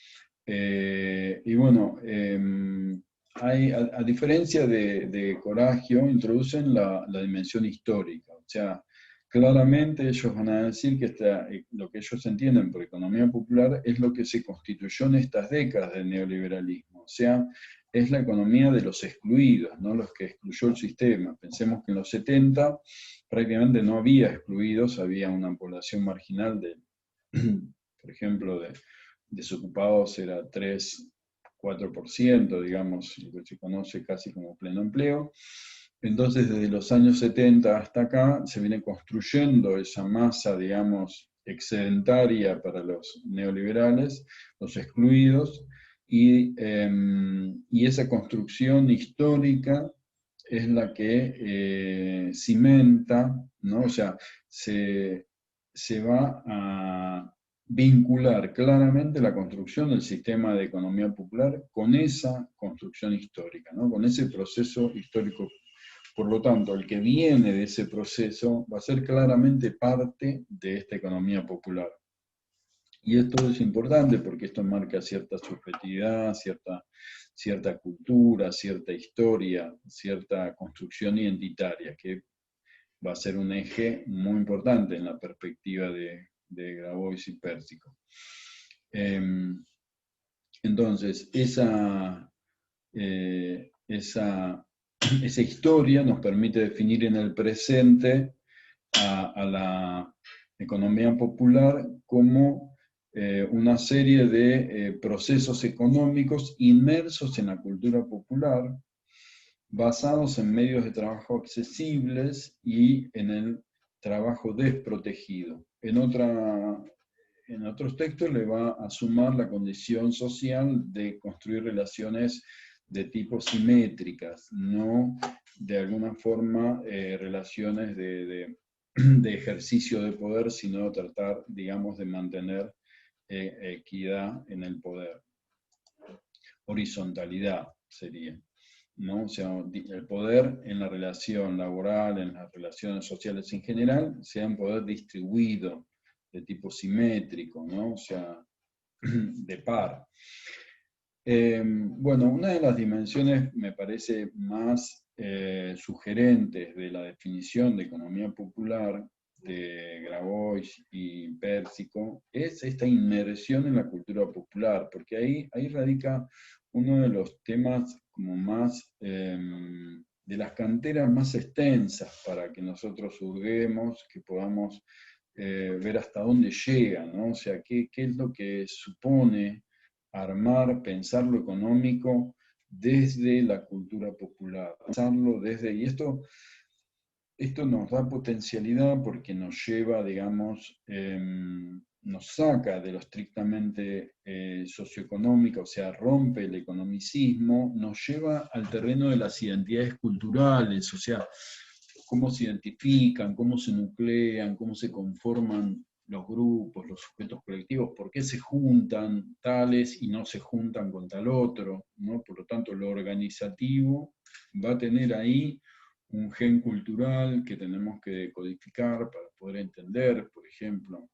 Y bueno, a diferencia de Coragio, introducen la dimensión histórica. O sea, claramente ellos van a decir que lo que ellos entienden por economía popular es lo que se constituyó en estas décadas del neoliberalismo. O sea, es la economía de los excluidos, no los que excluyó el sistema. Pensemos que en los 70 prácticamente no había excluidos, había una población marginal por ejemplo, de desocupados era 3-4%, digamos, lo que se conoce casi como pleno empleo. Entonces, desde los años 70 hasta acá, se viene construyendo esa masa, digamos, excedentaria para los neoliberales, los excluidos, y esa construcción histórica es la que cimenta, ¿no? O sea, se va a vincular claramente la construcción del sistema de economía popular con esa construcción histórica, ¿no? Con ese proceso histórico. Por lo tanto, el que viene de ese proceso va a ser claramente parte de esta economía popular. Y esto es importante porque esto marca cierta subjetividad, cierta cultura, cierta historia, cierta construcción identitaria, que va a ser un eje muy importante en la perspectiva de Grabois y Pérsico. Entonces, esa historia nos permite definir en el presente a la economía popular como una serie de procesos económicos inmersos en la cultura popular, basados en medios de trabajo accesibles y en el trabajo desprotegido. En otros textos le va a sumar la condición social de construir relaciones de tipo simétricas, no de alguna forma relaciones de ejercicio de poder, sino tratar, digamos, de mantener equidad en el poder. Horizontalidad sería, ¿no? O sea, el poder en la relación laboral, en las relaciones sociales en general, sea un poder distribuido, de tipo simétrico, ¿no? O sea, de par. Bueno, una de las dimensiones me parece más sugerentes de la definición de economía popular de Grabois y Pérsico es esta inmersión en la cultura popular, porque ahí radica uno de los temas como más, de las canteras más extensas para que nosotros hurguemos, que podamos ver hasta dónde llega, ¿no? O sea, qué es lo que supone armar, pensar lo económico desde la cultura popular, pensarlo desde, y esto nos da potencialidad porque nos lleva, digamos, nos saca de lo estrictamente socioeconómico, o sea, rompe el economicismo, nos lleva al terreno de las identidades culturales, o sea, cómo se identifican, cómo se nuclean, cómo se conforman los grupos, los sujetos colectivos, por qué se juntan tales y no se juntan con tal otro, ¿no? Por lo tanto, lo organizativo va a tener ahí un gen cultural que tenemos que codificar para poder entender, por ejemplo,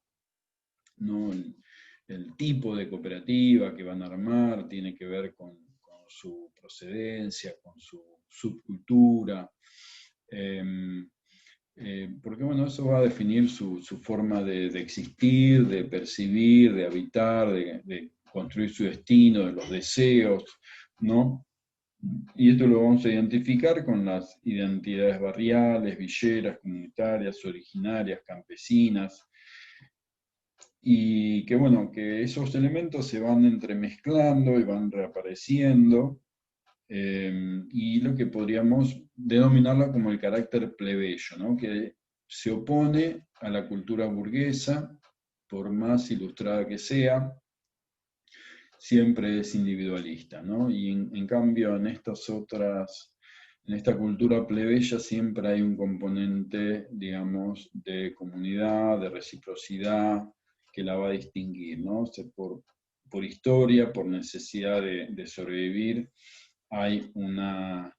¿no? El tipo de cooperativa que van a armar tiene que ver con su procedencia, con su subcultura, porque bueno, eso va a definir su forma de existir, de percibir, de habitar, de construir su destino, de los deseos, ¿no? Y esto lo vamos a identificar con las identidades barriales, villeras, comunitarias, originarias, campesinas, y que bueno, que esos elementos se van entremezclando y van reapareciendo, y lo que podríamos denominarlo como el carácter plebeyo, ¿no? Que se opone a la cultura burguesa, por más ilustrada que sea, siempre es individualista, ¿no? Y en cambio en esta cultura plebeya siempre hay un componente, digamos, de comunidad, de reciprocidad, que la va a distinguir, ¿no? O sea, por historia, por necesidad de sobrevivir, hay una,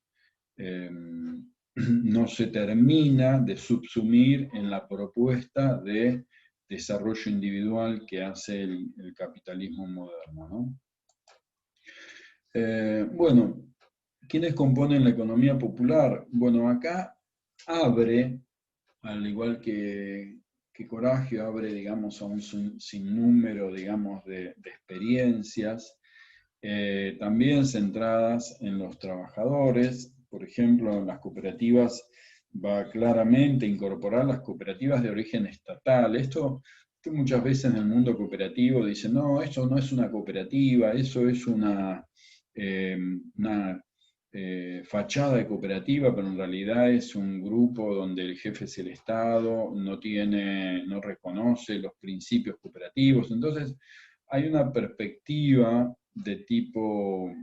no se termina de subsumir en la propuesta de desarrollo individual que hace el capitalismo moderno, ¿no? Bueno, ¿quiénes componen la economía popular? Bueno, acá abre, al igual que Coragio, abre, digamos, a un sinnúmero, digamos, de experiencias, también centradas en los trabajadores. Por ejemplo, en las cooperativas va claramente a incorporar las cooperativas de origen estatal. Esto muchas veces en el mundo cooperativo dicen, no, eso no es una cooperativa, eso es una fachada de cooperativa, pero en realidad es un grupo donde el jefe es el Estado, no reconoce los principios cooperativos. Entonces, hay una perspectiva de tipo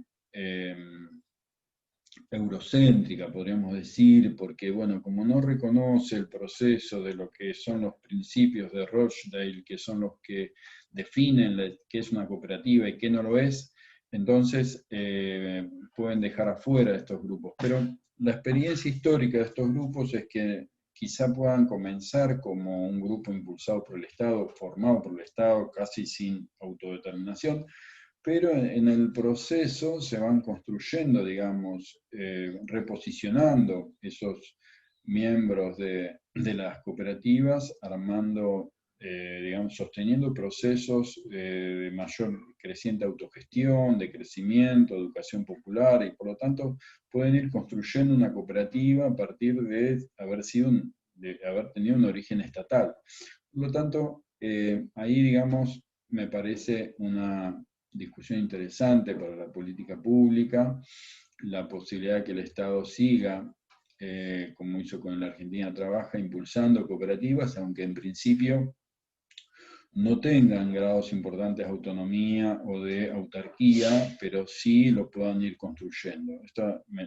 eurocéntrica, podríamos decir, porque, bueno, como no reconoce el proceso de lo que son los principios de Rochdale, que son los que definen qué es una cooperativa y qué no lo es, entonces pueden dejar afuera a estos grupos. Pero la experiencia histórica de estos grupos es que quizá puedan comenzar como un grupo impulsado por el Estado, formado por el Estado, casi sin autodeterminación, pero en el proceso se van construyendo, digamos, reposicionando esos miembros de las cooperativas, armando, digamos, sosteniendo procesos de mayor creciente autogestión, de crecimiento, educación popular, y por lo tanto pueden ir construyendo una cooperativa a partir de de haber tenido un origen estatal. Por lo tanto, ahí, digamos, me parece una discusión interesante para la política pública, la posibilidad de que el Estado siga, como hizo con la Argentina Trabaja, impulsando cooperativas, aunque en principio no tengan grados importantes de autonomía o de autarquía, pero sí lo puedan ir construyendo.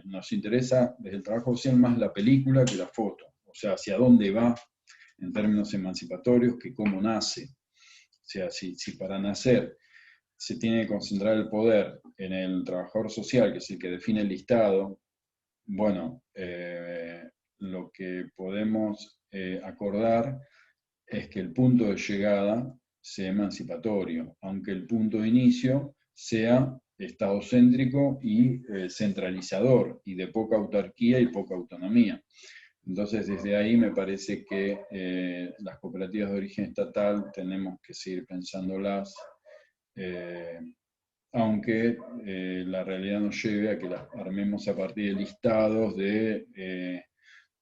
Nos interesa desde el trabajo social más la película que la foto, o sea, hacia dónde va en términos emancipatorios, que cómo nace. O sea, si para nacer se tiene que concentrar el poder en el trabajador social, que es el que define el listado, bueno, lo que podemos acordar es que el punto de llegada sea emancipatorio, aunque el punto de inicio sea estadocéntrico y centralizador, y de poca autarquía y poca autonomía. Entonces, desde ahí me parece que las cooperativas de origen estatal tenemos que seguir pensándolas, eh, aunque la realidad nos lleve a que las armemos a partir de listados de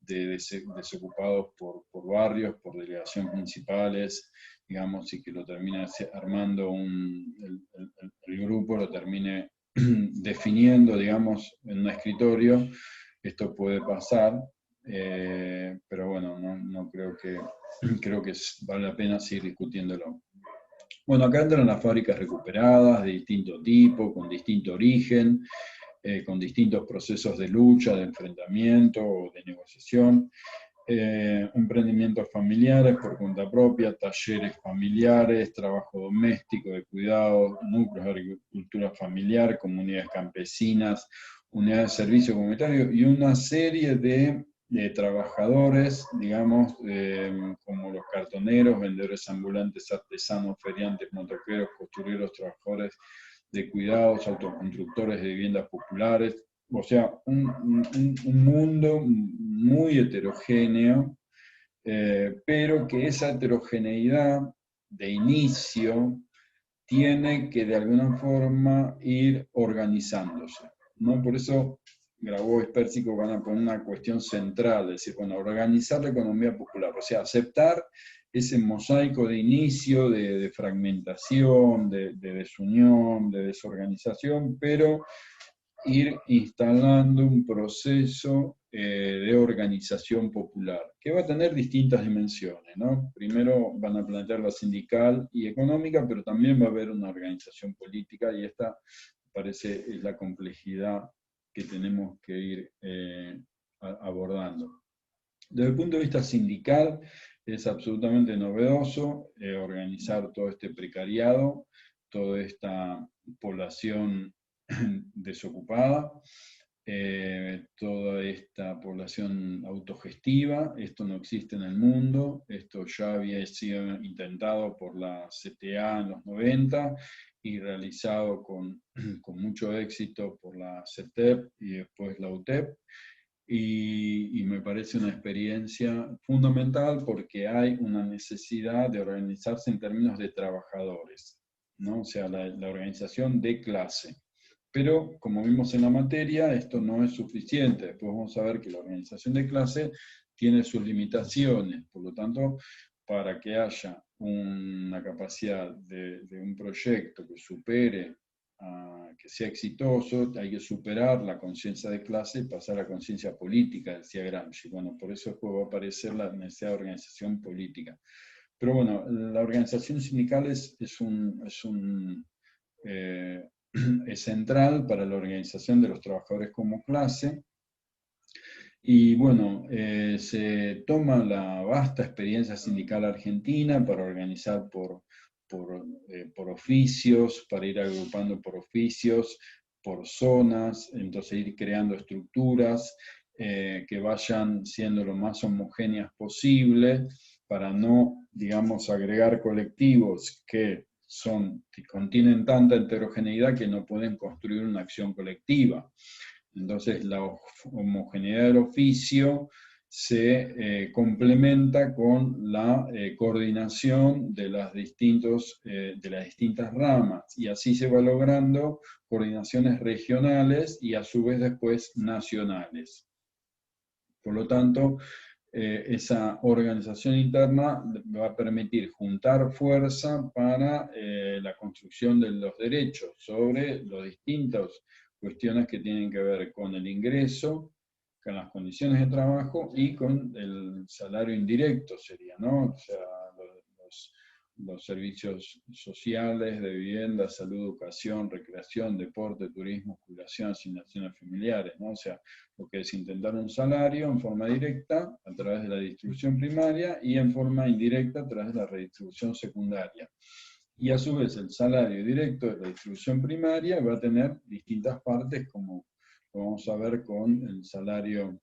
desocupados por barrios, por delegaciones municipales, digamos, y que lo termine armando el grupo, lo termine definiendo, digamos, en un escritorio. Esto puede pasar, pero bueno, no creo que vale la pena seguir discutiéndolo. Bueno, acá entran las fábricas recuperadas de distinto tipo, con distinto origen, con distintos procesos de lucha, de enfrentamiento o de negociación, emprendimientos familiares por cuenta propia, talleres familiares, trabajo doméstico, de cuidados, núcleos de agricultura familiar, comunidades campesinas, unidades de servicio comunitario y una serie de trabajadores, digamos, como los cartoneros, vendedores ambulantes, artesanos, feriantes, motoqueros, costureros, trabajadores de cuidados, autoconstructores de viviendas populares, o sea, un mundo muy heterogéneo, pero que esa heterogeneidad de inicio tiene que de alguna forma ir organizándose, ¿no? Por eso Grabois y Pérsico van a poner una cuestión central, es decir, bueno, organizar la economía popular, o sea, aceptar ese mosaico de inicio, de fragmentación, de desunión, de desorganización, pero ir instalando un proceso de organización popular, que va a tener distintas dimensiones, ¿no? Primero van a plantear la sindical y económica, pero también va a haber una organización política, y esta, parece, es la complejidad que tenemos que ir abordando. Desde el punto de vista sindical, es absolutamente novedoso organizar todo este precariado, toda esta población desocupada, toda esta población autogestiva. Esto no existe en el mundo, esto ya había sido intentado por la CTA en los 90 y realizado con mucho éxito por la CETEP y después la UTEP. Y me parece una experiencia fundamental porque hay una necesidad de organizarse en términos de trabajadores, ¿no? O sea, la organización de clase. Pero, como vimos en la materia, esto no es suficiente. Después vamos a ver que la organización de clase tiene sus limitaciones. Por lo tanto, para que haya una capacidad de un proyecto que supere, que sea exitoso, hay que superar la conciencia de clase y pasar a la conciencia política, decía Gramsci. Bueno, por eso después va a aparecer la necesidad de organización política. Pero bueno, la organización sindical es central para la organización de los trabajadores como clase. Y bueno, se toma la vasta experiencia sindical argentina para organizar por oficios, para ir agrupando por oficios, por zonas, entonces ir creando estructuras, que vayan siendo lo más homogéneas posible, para no, digamos, agregar colectivos que contienen tanta heterogeneidad que no pueden construir una acción colectiva. Entonces, la homogeneidad del oficio se complementa con la coordinación de las distintas ramas, y así se va logrando coordinaciones regionales y a su vez después nacionales. Por lo tanto, esa organización interna va a permitir juntar fuerza para la construcción de los derechos sobre las distintas cuestiones que tienen que ver con el ingreso, con las condiciones de trabajo y con el salario indirecto, sería, ¿no? O sea, los servicios sociales de vivienda, salud, educación, recreación, deporte, turismo, jubilación, asignaciones familiares, ¿no? O sea, lo que es intentar un salario en forma directa a través de la distribución primaria y en forma indirecta a través de la redistribución secundaria. Y a su vez el salario directo de la distribución primaria va a tener distintas partes, como lo vamos a ver con el salario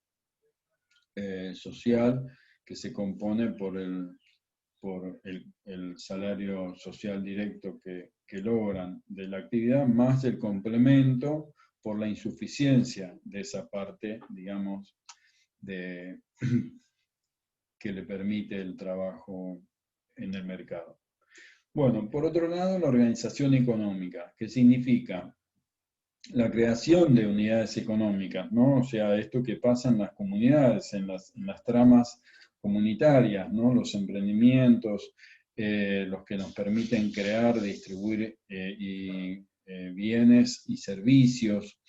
social, que se compone por el salario social directo que logran de la actividad, más el complemento por la insuficiencia de esa parte, digamos, que le permite el trabajo en el mercado. Bueno, por otro lado, la organización económica, que significa la creación de unidades económicas, ¿no? O sea, esto que pasa en las comunidades, en las tramas comunitarias, ¿no? Los emprendimientos, los que nos permiten crear, distribuir bienes y servicios,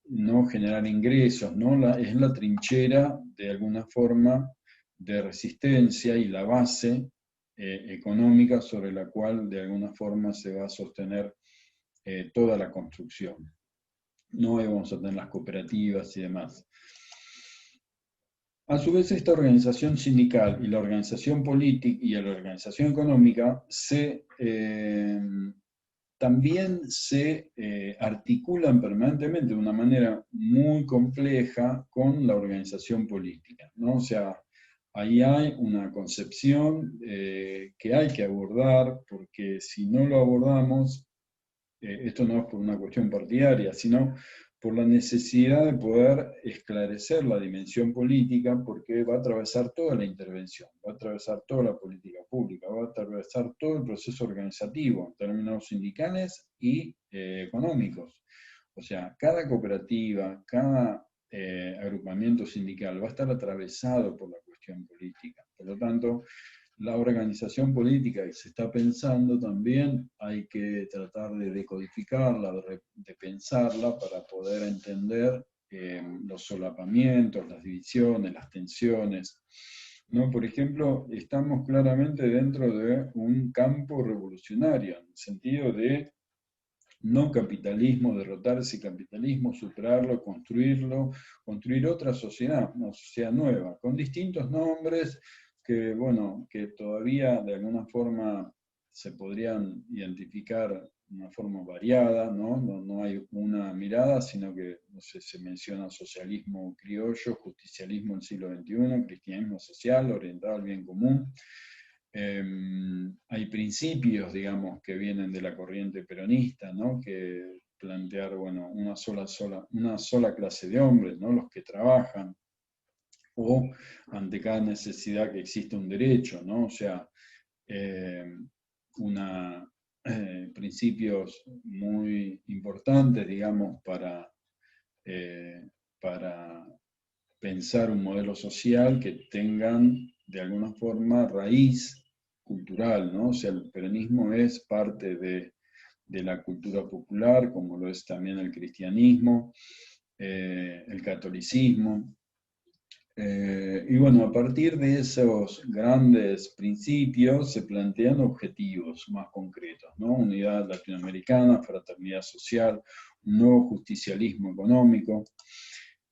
¿no? Generar ingresos, ¿no? Es la trinchera, de alguna forma, de resistencia y la base económica sobre la cual, de alguna forma, se va a sostener toda la construcción. No vamos a tener las cooperativas y demás. A su vez, esta organización sindical y la organización política y la organización económica también se articulan permanentemente de una manera muy compleja con la organización política, ¿no? O sea, ahí hay una concepción que hay que abordar, porque si no lo abordamos, esto no es por una cuestión partidaria, sino por la necesidad de poder esclarecer la dimensión política, porque va a atravesar toda la intervención, va a atravesar toda la política pública, va a atravesar todo el proceso organizativo, en términos sindicales y económicos. O sea, cada cooperativa, cada agrupamiento sindical va a estar atravesado por la cuestión política. Por lo tanto, la organización política que se está pensando también hay que tratar de decodificarla, de pensarla para poder entender los solapamientos, las divisiones, las tensiones, ¿no? Por ejemplo, estamos claramente dentro de un campo revolucionario, en el sentido de no capitalismo, derrotar ese capitalismo, superarlo, construir otra sociedad, una sociedad nueva, con distintos nombres que, bueno, que todavía de alguna forma se podrían identificar de una forma variada, ¿no? No hay una mirada, sino que, no sé, se menciona socialismo criollo, justicialismo del siglo XXI, cristianismo social, orientado al bien común. Hay principios, digamos, que vienen de la corriente peronista, ¿no? Que plantear, bueno, una sola clase de hombres, ¿no? Los que trabajan, o ante cada necesidad que existe un derecho, ¿no? O sea, principios muy importantes, digamos, para pensar un modelo social que tengan de alguna forma raíz cultural, ¿no? O sea, el peronismo es parte de la cultura popular, como lo es también el cristianismo, el catolicismo. Y bueno, a partir de esos grandes principios se plantean objetivos más concretos, ¿no? Unidad latinoamericana, fraternidad social, un nuevo justicialismo económico.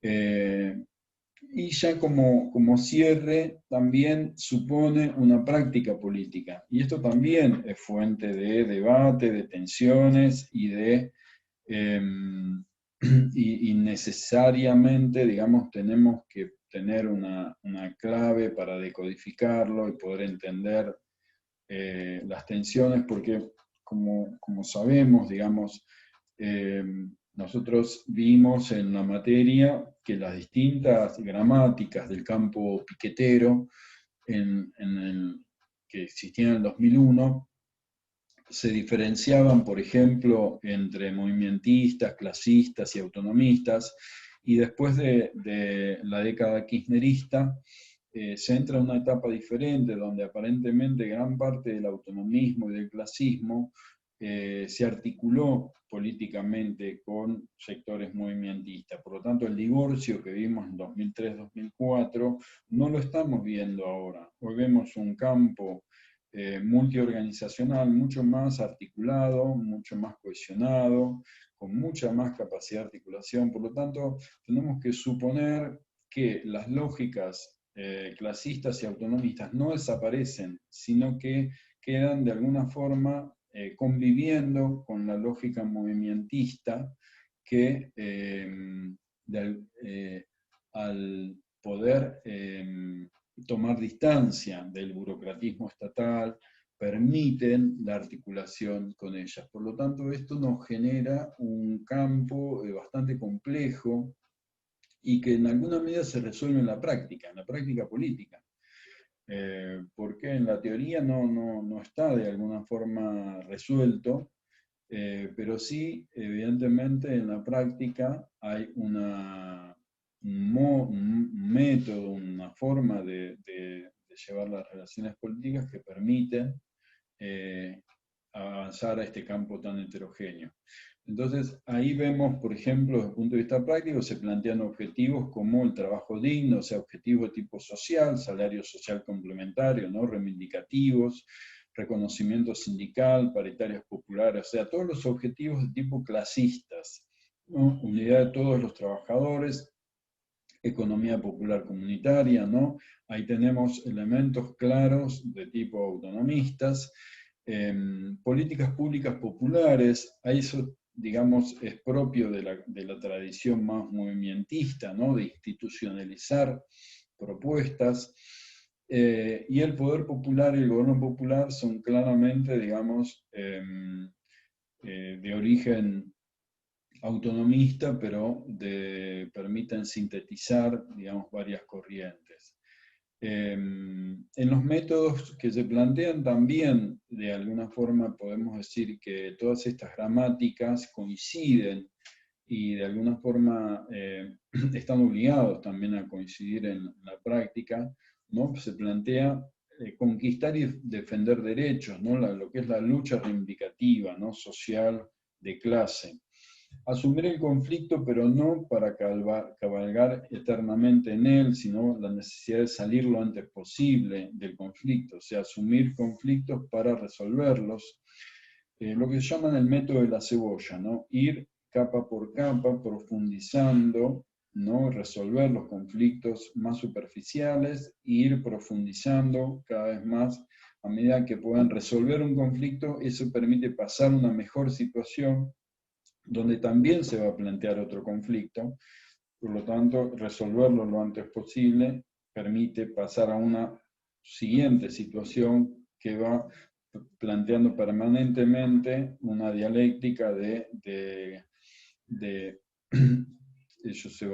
Y ya como cierre, también supone una práctica política. Y esto también es fuente de debate, de tensiones y de y necesariamente, digamos, tenemos que tener una clave para decodificarlo y poder entender las tensiones, porque como sabemos, digamos, eh, nosotros vimos en la materia que las distintas gramáticas del campo piquetero que existían en el 2001 se diferenciaban, por ejemplo, entre movimentistas, clasistas y autonomistas, y después de la década kirchnerista se entra en una etapa diferente, donde aparentemente gran parte del autonomismo y del clasismo se articuló políticamente con sectores movimentistas. Por lo tanto, el divorcio que vimos en 2003-2004 no lo estamos viendo ahora. Hoy vemos un campo multiorganizacional mucho más articulado, mucho más cohesionado, con mucha más capacidad de articulación. Por lo tanto, tenemos que suponer que las lógicas clasistas y autonomistas no desaparecen, sino que quedan de alguna forma conviviendo con la lógica movimentista que al poder tomar distancia del burocratismo estatal, permiten la articulación con ellas. Por lo tanto, esto nos genera un campo bastante complejo y que en alguna medida se resuelve en la práctica política. Porque en la teoría no está de alguna forma resuelto, pero sí, evidentemente, en la práctica hay un método, una forma de llevar las relaciones políticas que permiten avanzar a este campo tan heterogéneo. Entonces, ahí vemos, por ejemplo, desde el punto de vista práctico, se plantean objetivos como el trabajo digno, o sea, objetivos de tipo social, salario social complementario, ¿no? Reivindicativos, reconocimiento sindical, paritarias populares, o sea, todos los objetivos de tipo clasistas, ¿no? Unidad de todos los trabajadores, economía popular comunitaria, ¿no? Ahí tenemos elementos claros de tipo autonomistas, políticas públicas populares, ahí eso, digamos, es propio de la tradición más movimentista, ¿no? De institucionalizar propuestas, y el poder popular y el gobierno popular son claramente, digamos, de origen autonomista, pero permiten sintetizar, digamos, varias corrientes. En los métodos que se plantean también, de alguna forma, podemos decir que todas estas gramáticas coinciden y de alguna forma están obligados también a coincidir en la práctica, ¿no? Se plantea conquistar y defender derechos, ¿no? Lo que es la lucha reivindicativa, ¿no? Social, de clase. Asumir el conflicto, pero no para cabalgar eternamente en él, sino la necesidad de salir lo antes posible del conflicto, o sea, asumir conflictos para resolverlos. Lo que llaman el método de la cebolla, ¿no? Ir capa por capa, profundizando, ¿no? Resolver los conflictos más superficiales e ir profundizando cada vez más a medida que puedan resolver un conflicto. Eso permite pasar una mejor situación donde también se va a plantear otro conflicto. Por lo tanto, resolverlo lo antes posible permite pasar a una siguiente situación que va planteando permanentemente una dialéctica ello se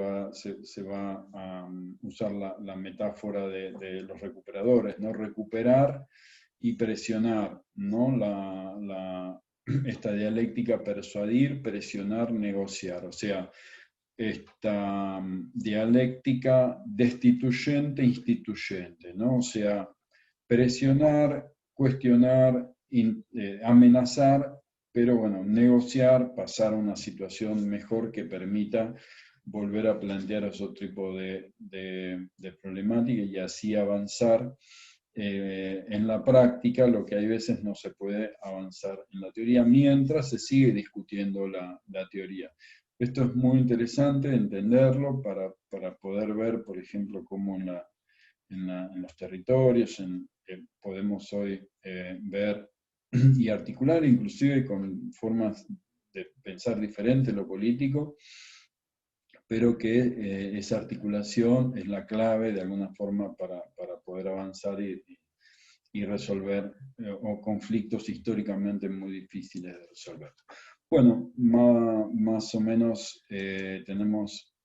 va a usar la metáfora de los recuperadores, ¿no? Recuperar y presionar, ¿no? Esta dialéctica persuadir, presionar, negociar. O sea, esta dialéctica destituyente-instituyente, ¿no? O sea, presionar, cuestionar, amenazar, pero bueno, negociar, pasar a una situación mejor que permita volver a plantear otro tipo de problemática y así avanzar en la práctica, lo que hay veces no se puede avanzar en la teoría mientras se sigue discutiendo la teoría. Esto es muy interesante entenderlo para poder ver, por ejemplo, cómo en los territorios podemos hoy ver y articular inclusive con formas de pensar diferente lo político, pero que esa articulación es la clave de alguna forma para poder avanzar y resolver o conflictos históricamente muy difíciles de resolver. Bueno, más o menos tenemos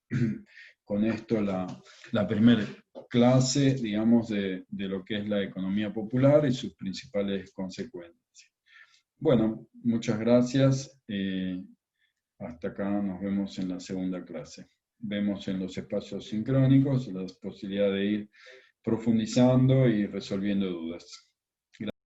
con esto la primera clase, digamos, de lo que es la economía popular y sus principales consecuencias. Bueno, muchas gracias. Hasta acá nos vemos en la segunda clase. Vemos en los espacios sincrónicos la posibilidad de ir profundizando y resolviendo dudas.